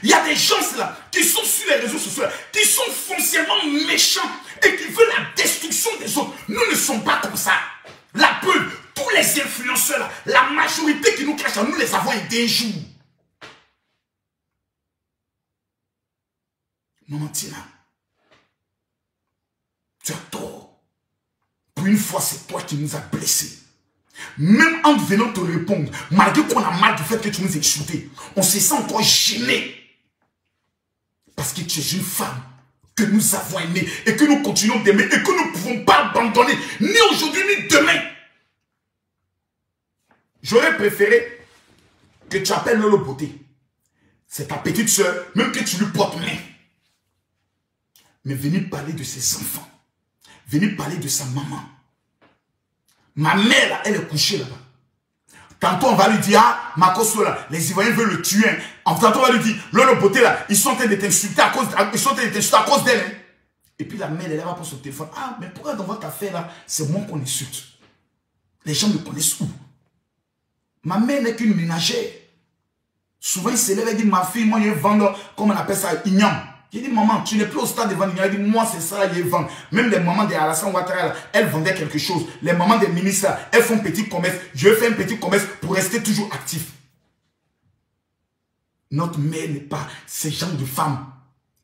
Il y a des gens là qui sont sur les réseaux sociaux, qui sont foncièrement méchants et qui veulent la destruction des autres. Nous ne sommes pas comme ça. La preuve, tous les influenceurs là, la majorité qui nous clashent, nous les avons aidés un jour. Maman Tina, tu as tort. Pour une fois, c'est toi qui nous as blessés. Même en venant te répondre, malgré qu'on a mal du fait que tu nous aies insultés, on se sent encore gêné. Parce que tu es une femme que nous avons aimée et que nous continuons d'aimer et que nous ne pouvons pas abandonner, ni aujourd'hui ni demain. J'aurais préféré que tu appelles Lolo Beauté. C'est ta petite soeur, même que tu lui portes main. Mais venir parler de ses enfants, venir parler de sa maman. Ma mère, là, elle est couchée là-bas. Tantôt, on va lui dire, ah, Makoso, là, les Ivoiriens veulent le tuer. Hein. Tantôt, on va lui dire, Lolo Beauté, là, ils sont en train de t'insulter à cause d'elle. Hein. Et puis, la mère, elle va prendre son téléphone. Ah, mais pourquoi dans votre affaire, là, c'est moi qu'on insulte? Les gens me connaissent où? Ma mère n'est qu'une ménagère. Souvent, il se lève et dit, ma fille, moi, je vais vendre, comme on appelle ça, igname. J'ai dit, maman, tu n'es plus au stade de vendre. Il a dit, moi, c'est ça, je vends. Même les mamans de Alassane Ouattara, elles vendaient quelque chose. Les mamans des ministres, elles font petit commerce. Je vais faire un petit commerce pour rester toujours actif. Notre mère n'est pas ce genre de femme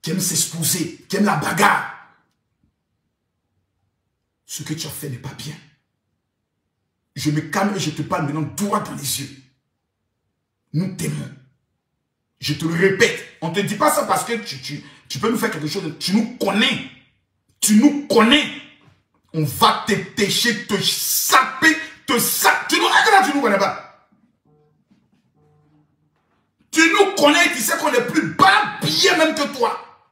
qui aime s'exposer, qui aime la bagarre. Ce que tu as fait n'est pas bien. Je me calme et je te parle maintenant droit dans les yeux. Nous t'aimons. Je te le répète, on ne te dit pas ça parce que tu peux nous faire quelque chose. Tu nous connais. Tu nous connais. On va te técher, te saper, te saper. Tu nous connais pas. Tu nous connais, tu sais qu'on est plus bas bien même que toi.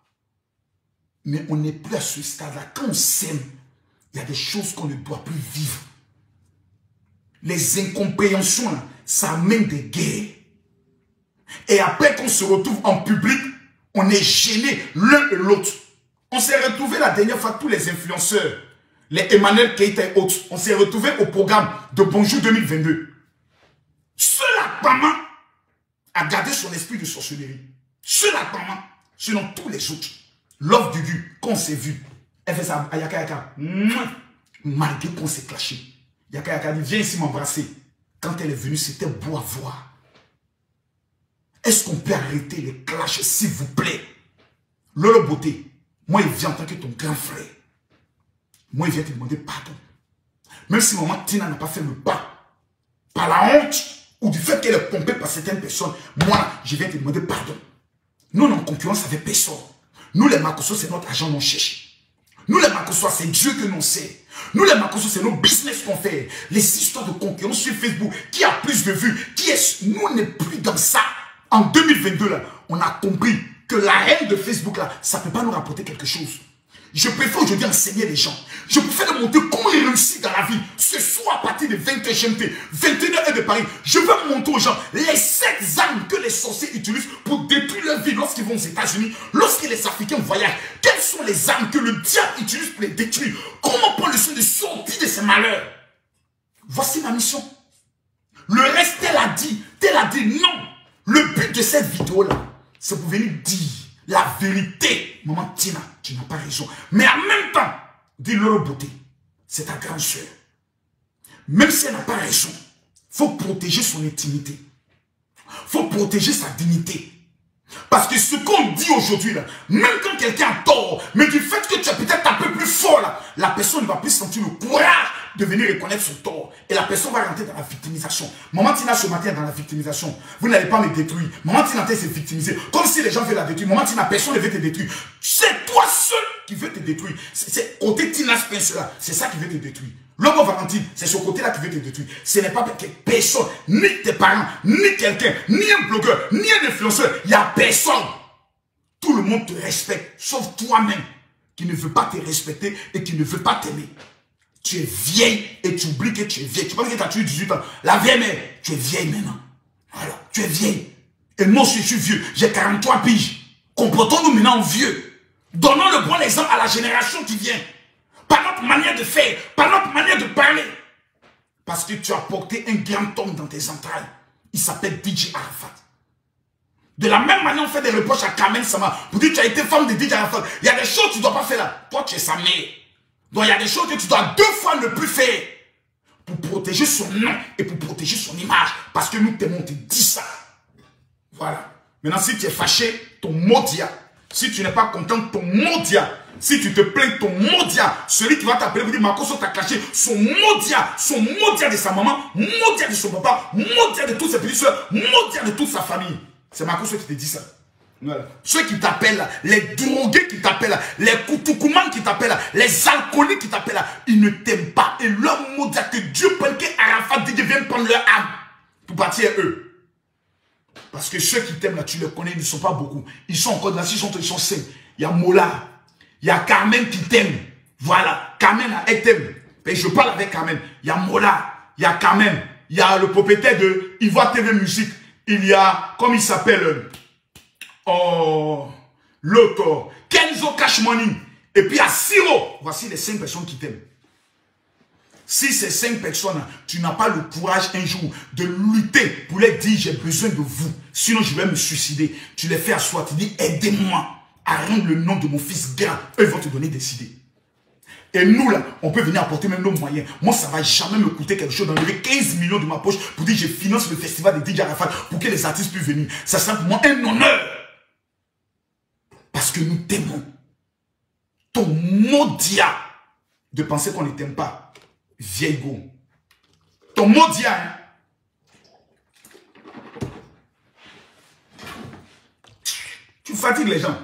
Mais on n'est plus à ce stade-là. Quand on s'aime, il y a des choses qu'on ne doit plus vivre. Les incompréhensions, là, ça amène des guerres. Et après qu'on se retrouve en public, on est gênés l'un et l'autre. On s'est retrouvés la dernière fois, tous les influenceurs, les Emmanuel Keita et autres, on s'est retrouvés au programme de Bonjour 2022. Seul Akpama a gardé son esprit de sorcellerie. Seul Akpama, sinon tous les autres. Love Dugu, quand on s'est vu, elle fait ça à Yaka Yaka. Malgré qu'on s'est clashé. Yaka Yaka dit, viens ici m'embrasser. Quand elle est venue, c'était beau à voir. Est-ce qu'on peut arrêter les clashs, s'il vous plaît? Lolo Beauté, moi, il vient en tant que ton grand frère. Moi, il vient te demander pardon. Même si maman Tina n'a pas fait le pas, par la honte ou du fait qu'elle est pompée par certaines personnes, moi, je viens te demander pardon. Nous, on est en concurrence avec personne. Nous, les Makoso, c'est notre agent non cherche. Nous, les Makoso, c'est Dieu que nous sait. Nous, les Makoso, c'est nos business qu'on fait. Les histoires de concurrence sur Facebook, qui a plus de vues, qui est... Nous, on n'est plus dans ça. En 2022, là, on a compris que la haine de Facebook, là, ça ne peut pas nous rapporter quelque chose. Je préfère aujourd'hui enseigner les gens. Je préfère leur montrer comment ils réussissent dans la vie. Ce soir, à partir de 20h GMT, 21h de Paris, je vais montrer aux gens les 7 armes que les sorciers utilisent pour détruire leur vie lorsqu'ils vont aux États-Unis, lorsque les Africains voyagent. Quelles sont les armes que le diable utilise pour les détruire? Comment prendre le soin de sortir de ces malheurs? Voici ma mission. Le reste, tel a dit non. Le but de cette vidéo-là, c'est pour venir dire la vérité. Maman Tina, tu n'as pas raison. Mais en même temps, dis Lolo Beauté, c'est ta grande soeur. Même si elle n'a pas raison, il faut protéger son intimité. Il faut protéger sa dignité. Parce que ce qu'on dit aujourd'hui, là, même quand quelqu'un a tort, mais du fait que tu es peut-être un peu plus fort, là, la personne ne va plus sentir le courage de venir reconnaître son tort. Et la personne va rentrer dans la victimisation. Maman Tina ce matin est dans la victimisation. Vous n'allez pas me détruire. Maman Tina s'est victimisée. Comme si les gens veulent la détruire. Maman Tina, personne ne veut te détruire. C'est toi seul qui veut te détruire. C'est côté Tina Spence là. C'est ça qui veut te détruire. Logo Valentine, c'est ce côté-là qui veut te détruire. Ce n'est pas personne, ni tes parents, ni quelqu'un, ni un blogueur, ni un influenceur. Il n'y a personne. Tout le monde te respecte, sauf toi-même, qui ne veut pas te respecter et qui ne veut pas t'aimer. Tu es vieille et tu oublies que tu es vieille. Tu penses que tu as tué 18 ans. La vieille mère, tu es vieille maintenant. Voilà, tu es vieille. Et moi aussi, je suis vieux. J'ai 43 piges. Comportons-nous maintenant en vieux. Donnons le bon exemple à la génération qui vient. Par notre manière de faire, par notre manière de parler. Parce que tu as porté un grand homme dans tes entrailles. Il s'appelle DJ Arafat. De la même manière, on fait des reproches à Carmen Sama pour dire que tu as été femme de DJ Arafat. Il y a des choses que tu ne dois pas faire là. Toi, tu es sa mère. Donc, il y a des choses que tu dois 2 fois ne plus faire pour protéger son nom et pour protéger son image. Parce que nous t'aimons, on te dit ça. Voilà. Maintenant, si tu es fâché, ton maudit. Si tu n'es pas content, ton maudit. Si tu te plains, ton maudit. Celui qui va t'appeler pour dire Makosso t'a caché, son maudit de sa maman, maudit de son papa, maudit de toutes ses petites soeurs, maudit de toute sa famille. C'est Makosso qui te dit ça. Voilà. Ceux qui t'appellent, les drogués qui t'appellent, les koutoukoumans qui t'appellent, les alcooliques qui t'appellent, ils ne t'aiment pas. Et leur maudit, que Dieu prenne que Arafat vienne prendre leur âme pour partir à eux. Parce que ceux qui t'aiment là, tu les connais, ils ne sont pas beaucoup. Ils sont encore là, ils sont 5. Il y a Mola, il y a Carmen qui t'aime. Voilà, Carmen, elle t'aime. Et je parle avec Carmen. Il y a Mola, il y a Carmen, il y a le propriétaire de Ivoire TV Musique. Il y a, comme il s'appelle, l'autre, Kenzo Cash Money. Et puis il y a Siro. Voici les 5 personnes qui t'aiment. Si ces 5 personnes, tu n'as pas le courage un jour de lutter pour les dire j'ai besoin de vous, sinon je vais me suicider, tu les fais asseoir, tu dis aidez-moi à rendre le nom de mon fils grand. Eux vont te donner des idées. Et nous là, on peut venir apporter même nos moyens. Moi ça ne va jamais me coûter quelque chose d'enlever 15 millions de ma poche pour dire je finance le festival de DJ Arafat pour que les artistes puissent venir. Ça sera pour moi un honneur. Parce que nous t'aimons. Ton maudit de penser qu'on ne t'aime pas. Vieille go. Ton maudit, hein? Tu fatigues les gens.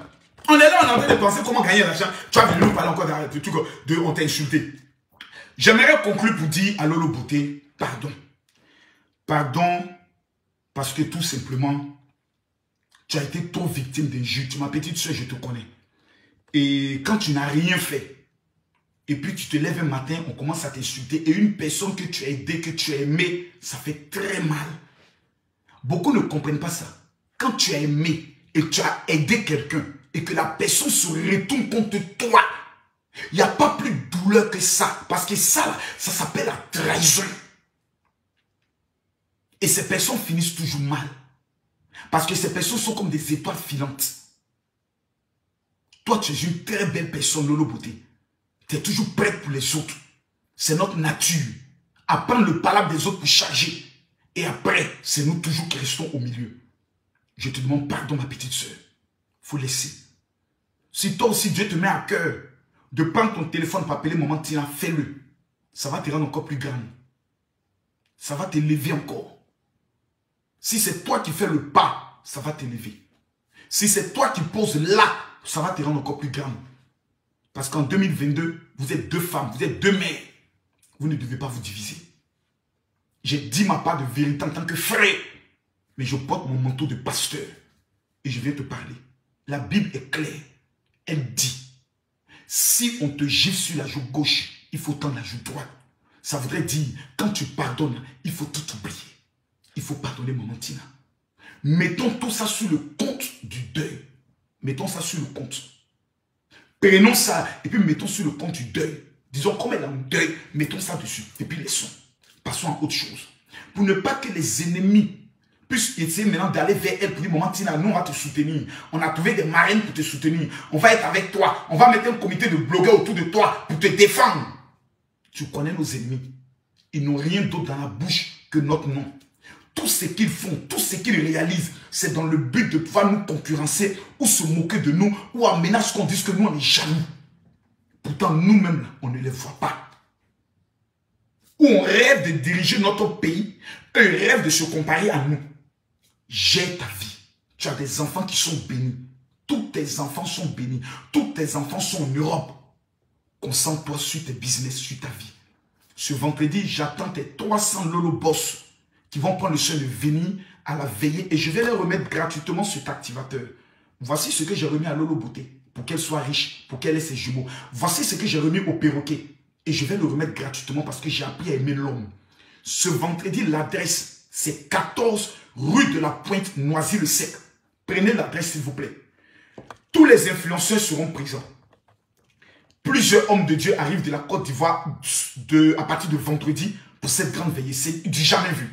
On est là, on est en train de penser comment gagner l'argent. Tu as venu nous parler encore de on t'a insulté. J'aimerais conclure pour dire à Lolo Bouté, pardon. Pardon, parce que tout simplement, tu as été trop victime d'injures. Ma petite soeur, je te connais. Et quand tu n'as rien fait, et puis tu te lèves un matin, on commence à t'insulter. Et une personne que tu as aidée, que tu as aimée, ça fait très mal. Beaucoup ne comprennent pas ça. Quand tu as aimé et tu as aidé quelqu'un, et que la personne se retourne contre toi, il n'y a pas plus de douleur que ça. Parce que ça s'appelle la trahison. Et ces personnes finissent toujours mal. Parce que ces personnes sont comme des étoiles filantes. Toi, tu es une très belle personne, Lolo Bouté. Tu es toujours prête pour les autres. C'est notre nature. Apprendre le palabre des autres pour charger. Et après, c'est nous toujours qui restons au milieu. Je te demande pardon, ma petite soeur. Il faut laisser. Si toi aussi, Dieu te met à cœur de prendre ton téléphone pour appeler Maman Tina, fais-le. Ça va te rendre encore plus grande. Ça va t'élever encore. Si c'est toi qui fais le pas, ça va t'élever. Si c'est toi qui poses là, ça va te rendre encore plus grande. Parce qu'en 2022, vous êtes 2 femmes, vous êtes 2 mères. Vous ne devez pas vous diviser. J'ai dit ma part de vérité en tant que frère. Mais je porte mon manteau de pasteur. Et je viens te parler. La Bible est claire. Elle dit, si on te gifle sur la joue gauche, il faut tendre la joue droite. Ça voudrait dire, quand tu pardonnes, il faut tout oublier. Il faut pardonner, Maman Tina. Mettons tout ça sur le compte du deuil. Mettons ça sur le compte. Prenons ça et puis mettons sur le compte du deuil. Disons, comme elle est en deuil, mettons ça dessus. Et puis laissons. Passons à autre chose. Pour ne pas que les ennemis puissent essayer maintenant d'aller vers elle pour dire, Maman Tina, nous on va te soutenir. On a trouvé des marraines pour te soutenir. On va être avec toi. On va mettre un comité de blogueurs autour de toi pour te défendre. Tu connais nos ennemis. Ils n'ont rien d'autre dans la bouche que notre nom. Tout ce qu'ils font, tout ce qu'ils réalisent, c'est dans le but de pouvoir nous concurrencer ou se moquer de nous ou amener à ce qu'on dise que nous, on est jaloux. Pourtant, nous-mêmes, on ne les voit pas. Ou on rêve de diriger notre pays, eux rêvent de se comparer à nous. J'ai ta vie. Tu as des enfants qui sont bénis. Tous tes enfants sont bénis. Tous tes enfants sont en Europe. Concentre-toi sur tes business, sur ta vie. Ce vendredi, j'attends tes 300 Lolo Boss qui vont prendre le soin de venir à la veillée et je vais leur remettre gratuitement cet activateur. Voici ce que j'ai remis à Lolo Bouté pour qu'elle soit riche, pour qu'elle ait ses jumeaux. Voici ce que j'ai remis au perroquet et je vais le remettre gratuitement parce que j'ai appris à aimer l'homme. Ce vendredi, l'adresse, c'est 14 rue de la Pointe, Noisy-le-Sec. Prenez l'adresse s'il vous plaît. Tous les influenceurs seront présents. Plusieurs hommes de Dieu arrivent de la Côte d'Ivoire à partir de vendredi pour cette grande veillée. C'est du jamais vu.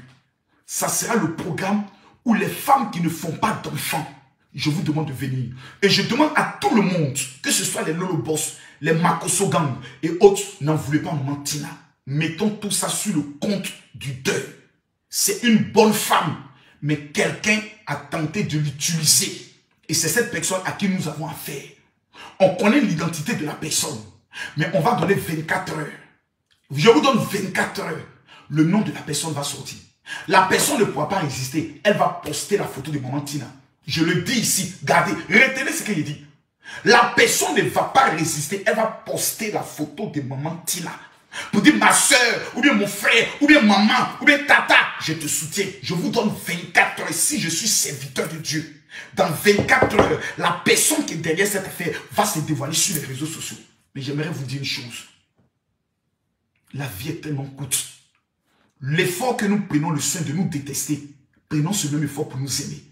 Ça sera le programme ou les femmes qui ne font pas d'enfants, je vous demande de venir. Et je demande à tout le monde, que ce soit les Lolo Boss, les Makoso Gang et autres, n'en voulez pas Maman Tina. Mettons tout ça sur le compte du deuil. C'est une bonne femme, mais quelqu'un a tenté de l'utiliser. Et c'est cette personne à qui nous avons affaire. On connaît l'identité de la personne, mais on va donner 24 heures. Je vous donne 24 heures. Le nom de la personne va sortir. La personne ne pourra pas résister. Elle va poster la photo de Maman Tina. Je le dis ici. Regardez, retenez ce qu'il dit. La personne ne va pas résister. Elle va poster la photo de Maman Tina. Pour dire ma soeur, ou bien mon frère, ou bien maman, ou bien tata, je te soutiens. Je vous donne 24 heures. Si je suis serviteur de Dieu, dans 24 heures, la personne qui est derrière cette affaire va se dévoiler sur les réseaux sociaux. Mais j'aimerais vous dire une chose. La vie est tellement courte. L'effort que nous prenons, le soin de nous détester, prenons ce même effort pour nous aimer.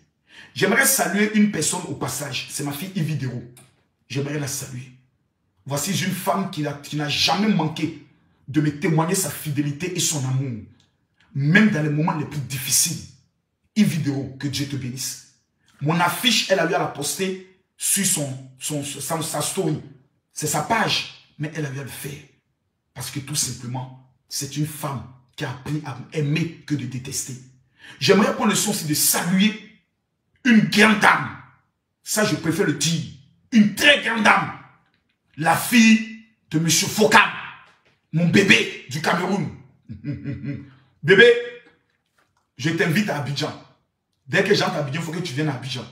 J'aimerais saluer une personne au passage. C'est ma fille Yves Dero. J'aimerais la saluer. Voici une femme qui n'a jamais manqué de me témoigner sa fidélité et son amour. Même dans les moments les plus difficiles. Yves Dero, que Dieu te bénisse. Mon affiche, elle a eu à la poster sur sa story. C'est sa page, mais elle a eu à le faire. Parce que tout simplement, c'est une femme qui a appris à aimer que de détester. J'aimerais prendre le soin aussi de saluer une grande dame. Ça, je préfère le dire. Une très grande dame. La fille de M. Fokam. Mon bébé du Cameroun. Bébé, je t'invite à Abidjan. Dès que j'entre à Abidjan, il faut que tu viennes à Abidjan.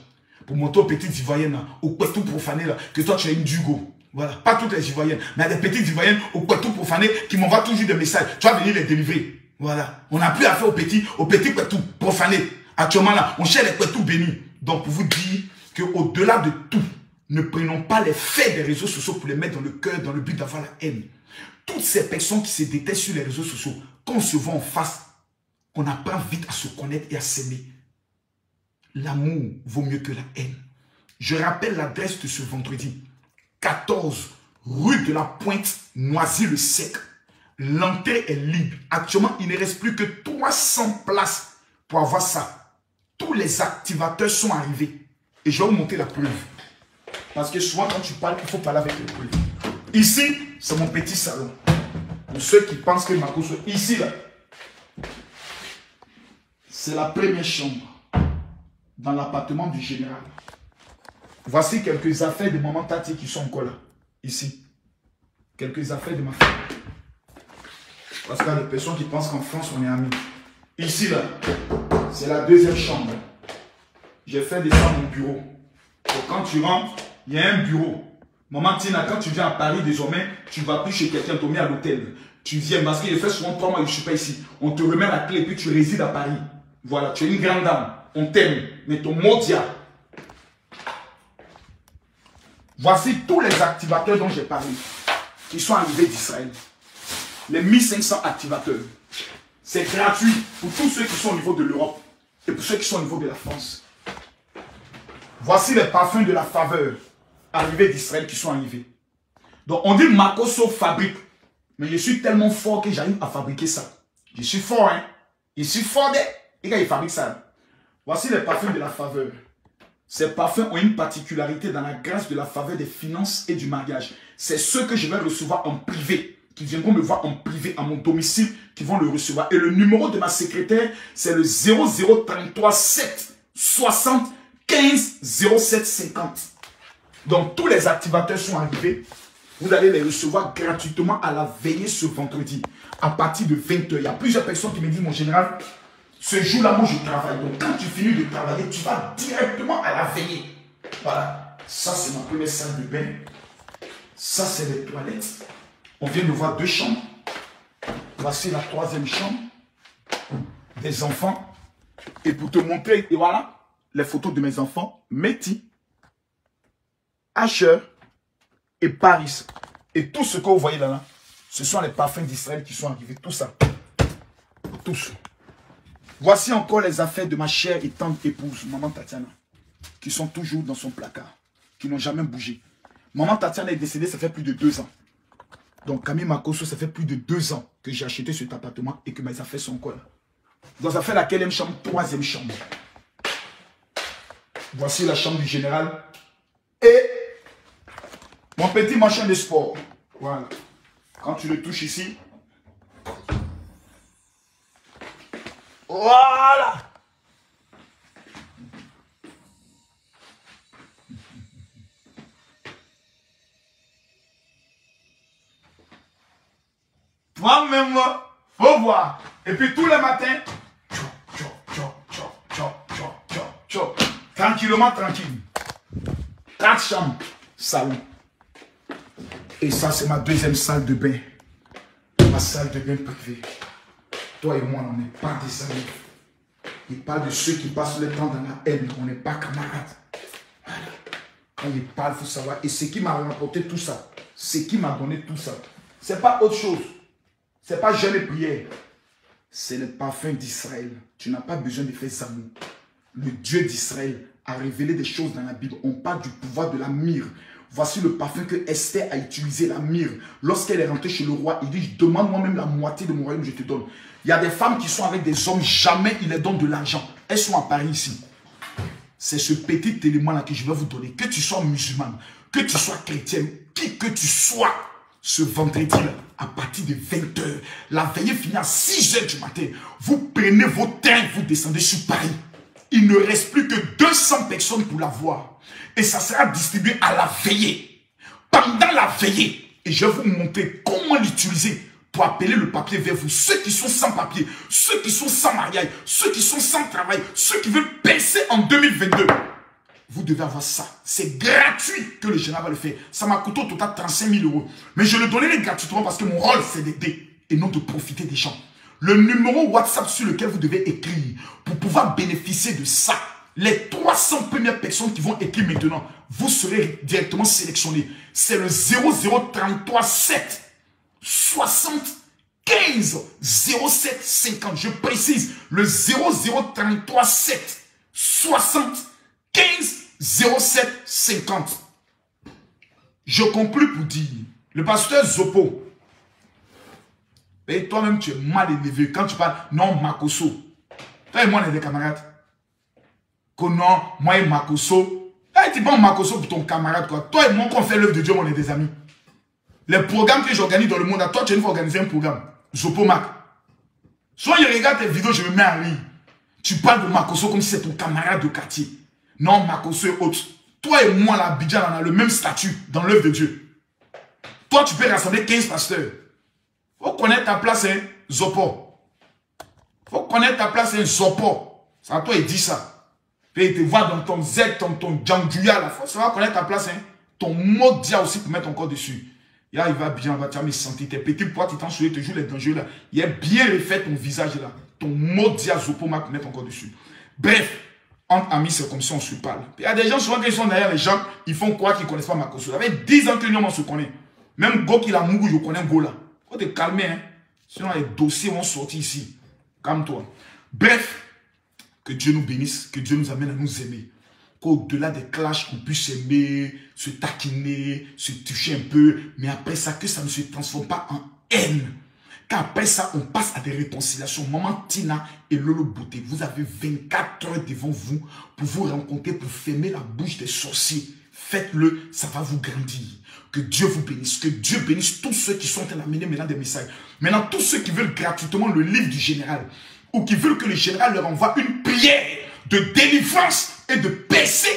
Pour montrer aux petites Ivoiriennes, aux Kwetou profanés, là, que toi, tu es une Dugo. Voilà. Pas toutes les Ivoiriennes, mais des petites Ivoiriennes aux Kwetou profanés qui m'envoient toujours des messages. Tu vas venir les délivrer. Voilà. On n'a plus affaire aux petits Kwetou profanés. Actuellement, là, on cherche les Kwetou bénis. Donc, pour vous dire qu'au-delà de tout, ne prenons pas les faits des réseaux sociaux pour les mettre dans le cœur, dans le but d'avoir la haine. Toutes ces personnes qui se détestent sur les réseaux sociaux, quand on se voit en face, on apprend vite à se connaître et à s'aimer. L'amour vaut mieux que la haine. Je rappelle l'adresse de ce vendredi. 14 rue de la Pointe, Noisy-le-Sec. L'entrée est libre. Actuellement, il ne reste plus que 300 places pour avoir ça. Tous les activateurs sont arrivés. Et je vais vous montrer la preuve. Parce que souvent, quand tu parles, il faut parler avec les preuves. Ici, c'est mon petit salon. Pour ceux qui pensent que Makoso, ici, là, c'est la première chambre dans l'appartement du général. Voici quelques affaires de maman Tati qui sont encore là. Ici. Quelques affaires de ma fille. Parce qu'il y a des personnes qui pensent qu'en France, on est amis. Ici, là, c'est la deuxième chambre. J'ai fait descendre mon bureau. Donc, quand tu rentres, il y a un bureau. Maman Tina, quand tu viens à Paris désormais, tu ne vas plus chez quelqu'un, tu mets à l'hôtel. Tu viens, parce qu'il fait souvent 3 mois que je ne suis pas ici. On te remet la clé et puis tu résides à Paris. Voilà, tu es une grande dame. On t'aime. Mais ton mot dia. Voici tous les activateurs dont j'ai parlé, qui sont arrivés d'Israël. Les 1500 activateurs. C'est gratuit pour tous ceux qui sont au niveau de l'Europe et pour ceux qui sont au niveau de la France. Voici les parfums de la faveur arrivés d'Israël qui sont arrivés. Donc on dit Makoso fabrique. Mais je suis tellement fort que j'arrive à fabriquer ça. Je suis fort, hein. Je suis fort, et quand il fabrique ça. Voici les parfums de la faveur. Ces parfums ont une particularité dans la grâce de la faveur des finances et du mariage. C'est ceux que je vais recevoir en privé, qui viendront me voir en privé à mon domicile, qui vont le recevoir. Et le numéro de ma secrétaire, c'est le 0033 7 60 15 07 50. Donc tous les activateurs sont arrivés. Vous allez les recevoir gratuitement à la veillée ce vendredi, à partir de 20 h. Il y a plusieurs personnes qui me disent, mon général, ce jour-là, moi, je travaille. Donc, quand tu finis de travailler, tu vas directement à la veillée. Voilà. Ça, c'est ma première salle de bain. Ça, c'est les toilettes. On vient de voir 2 chambres. Voici la 3e chambre des enfants. Et pour te montrer, et voilà, les photos de mes enfants, Meti, Asher et Paris. Et tout ce que vous voyez là, ce sont les parfums d'Israël qui sont arrivés. Tout ça. Tous. Voici encore les affaires de ma chère et tendre épouse, Maman Tatiana, qui sont toujours dans son placard, qui n'ont jamais bougé. Maman Tatiana est décédée, ça fait plus de 2 ans. Donc Camille Makoso, ça fait plus de 2 ans que j'ai acheté cet appartement et que mes affaires sont encore là. Donc ça fait la 4e chambre, 3e chambre. Voici la chambre du général. Et mon petit machin de sport. Voilà. Quand tu le touches ici. Voilà. Toi-même, faut voir. Et puis tous les matins, tranquillement, tranquille. 4 chambres, salon. Et ça, c'est ma deuxième salle de bain. Ma salle de bain privée. Toi et moi, on n'est pas des amis. Il parle de ceux qui passent le temps dans la haine. On n'est pas camarades. Voilà. Quand il parle, il faut savoir. Et ce qui m'a rapporté tout ça, ce qui m'a donné tout ça, c'est pas autre chose. C'est pas jeûne et prière. C'est le parfum d'Israël. Tu n'as pas besoin de faire amour. Le Dieu d'Israël a révélé des choses dans la Bible. On parle du pouvoir de la myrrhe. Voici le parfum que Esther a utilisé, la myrrhe. Lorsqu'elle est rentrée chez le roi, il dit, demande-moi même la moitié de mon royaume, je te donne. Il y a des femmes qui sont avec des hommes, jamais ils les donnent de l'argent. Elles sont à Paris ici. C'est ce petit élément-là que je vais vous donner. Que tu sois musulman, que tu sois chrétien, qui que tu sois, ce vendredi-là, à partir de 20 h, la veillée finit à 6 h du matin. Vous prenez vos trains, vous descendez sur Paris. Il ne reste plus que 200 personnes pour la voir. Et ça sera distribué à la veillée. Pendant la veillée. Et je vais vous montrer comment l'utiliser pour appeler le papier vers vous. Ceux qui sont sans papier, ceux qui sont sans mariage, ceux qui sont sans travail, ceux qui veulent percer en 2022. Vous devez avoir ça. C'est gratuit que le général va le faire. Ça m'a coûté au total 35 000 €. Mais je le donnerai gratuitement parce que mon rôle, c'est d'aider et non de profiter des gens. Le numéro WhatsApp sur lequel vous devez écrire pour pouvoir bénéficier de ça. Les 300 premières personnes qui vont écrire maintenant, vous serez directement sélectionnés. C'est le 0033 7 60 15 07 50. Je précise, le 0033 7 60 15 07 50. Je conclue pour dire, le pasteur Zopo, et toi-même tu es mal élevé quand tu parles, non Makoso. Toi et moi on est des camarades. Que non, moi et Makoso. Et tu prends Makoso pour ton camarade quoi. Toi et moi quand on fait l'œuvre de Dieu, on est des amis. Les programmes que j'organise dans le monde, à toi tu vas organiser un programme. Zopo Mac. Soit je regarde tes vidéos, je me mets à rire. Tu parles de Makoso comme si c'est ton camarade de quartier. Non, Makoso et autres. Toi et moi, là, Abidjan, on a le même statut dans l'œuvre de Dieu. Toi, tu peux rassembler 15 pasteurs. Faut connaître ta place, hein, Zopo. Faut connaître ta place, hein, Zopo. C'est à toi, il dit ça. Puis il te voit dans ton Z, ton Djangouya, là. Faut savoir connaître ta place, hein. Ton mot dia aussi pour mettre encore dessus. Là, il va bien, tu vas me sentir. Tes petits poids, tu t'en souviens, tu joues les dangers, là. Il a bien refait ton visage, là. Ton mot dia, Zopo, pour mettre encore dessus. Bref. Entre amis, c'est comme ça on se parle. Il y a des gens, souvent, qui sont derrière les gens, ils font croire qu'ils ne connaissent pas Makoso. Ça fait 10 ans que nous, on se connaît. Même Go qui l'a mouru, je connais Go là. Faut te calmer, hein. Sinon, les dossiers vont sortir ici. Calme-toi. Bref, que Dieu nous bénisse, que Dieu nous amène à nous aimer. Qu'au-delà des clashs, on puisse s'aimer, se taquiner, se toucher un peu. Mais après ça, que ça ne se transforme pas en haine. Qu'après ça, on passe à des réconciliations. Maman Tina et Lolo Beauté, vous avez 24 heures devant vous pour vous rencontrer, pour fermer la bouche des sorciers. Faites-le, ça va vous grandir. Que Dieu vous bénisse. Que Dieu bénisse tous ceux qui sont en train d'amener maintenant des messages. Maintenant, tous ceux qui veulent gratuitement le livre du général ou qui veulent que le général leur envoie une prière de délivrance et de percée,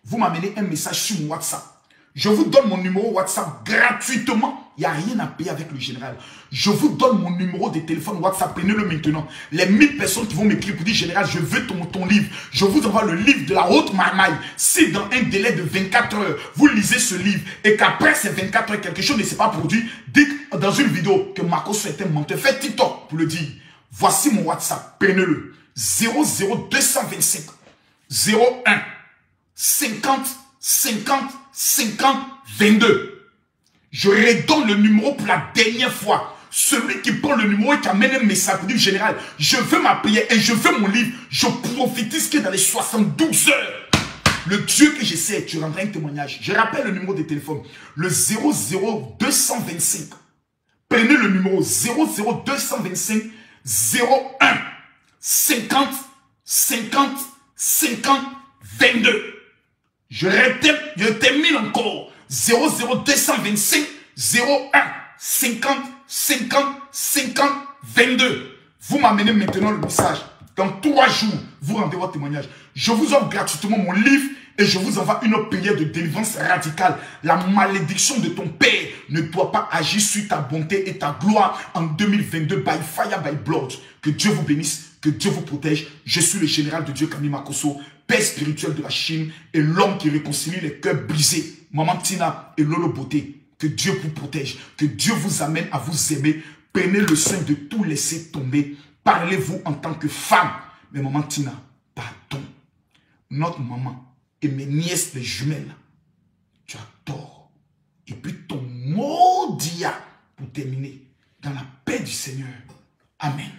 vous m'amenez un message sur mon WhatsApp. Je vous donne mon numéro WhatsApp gratuitement. Il n'y a rien à payer avec le général. Je vous donne mon numéro de téléphone WhatsApp. Prenez-le maintenant. Les 1000 personnes qui vont m'écrire pour dire général, je veux ton livre. Je vous envoie le livre de la haute marmaille. Si dans un délai de 24 heures, vous lisez ce livre et qu'après ces 24 heures, quelque chose ne s'est pas produit, dites dans une vidéo que Makoso est un menteur. Faites TikTok pour le dire. Voici mon WhatsApp. Prenez-le. 00225 01 50 50 50 22. Je redonne le numéro pour la dernière fois. Celui qui prend le numéro et qui amène un message pour dire général, je veux ma prière et je veux mon livre. Je prophétise que dans les 72 heures, le Dieu que je sais, tu rendras un témoignage. Je rappelle le numéro de téléphone. Le 00225. Prenez le numéro 00225 01 50 50 50 22. Je termine encore. 00225 01 50 50 50 22. Vous m'amenez maintenant le message. Dans 3 jours, vous rendez votre témoignage. Je vous offre gratuitement mon livre et je vous envoie une prière de délivrance radicale. La malédiction de ton père ne doit pas agir sur ta bonté et ta gloire en 2022 by fire, by blood. Que Dieu vous bénisse, que Dieu vous protège. Je suis le général de Dieu Kami Makosso, père spirituel de la Chine et l'homme qui réconcilie les cœurs brisés. Maman Tina et Lolo Beauté. Que Dieu vous protège, que Dieu vous amène à vous aimer. Prenez le soin de tout laisser tomber. Parlez-vous en tant que femme. Mais maman Tina, pardon. Notre maman et mes nièces, les jumelles, tu as tort. Et puis ton mot d'IA pour terminer. Dans la paix du Seigneur. Amen.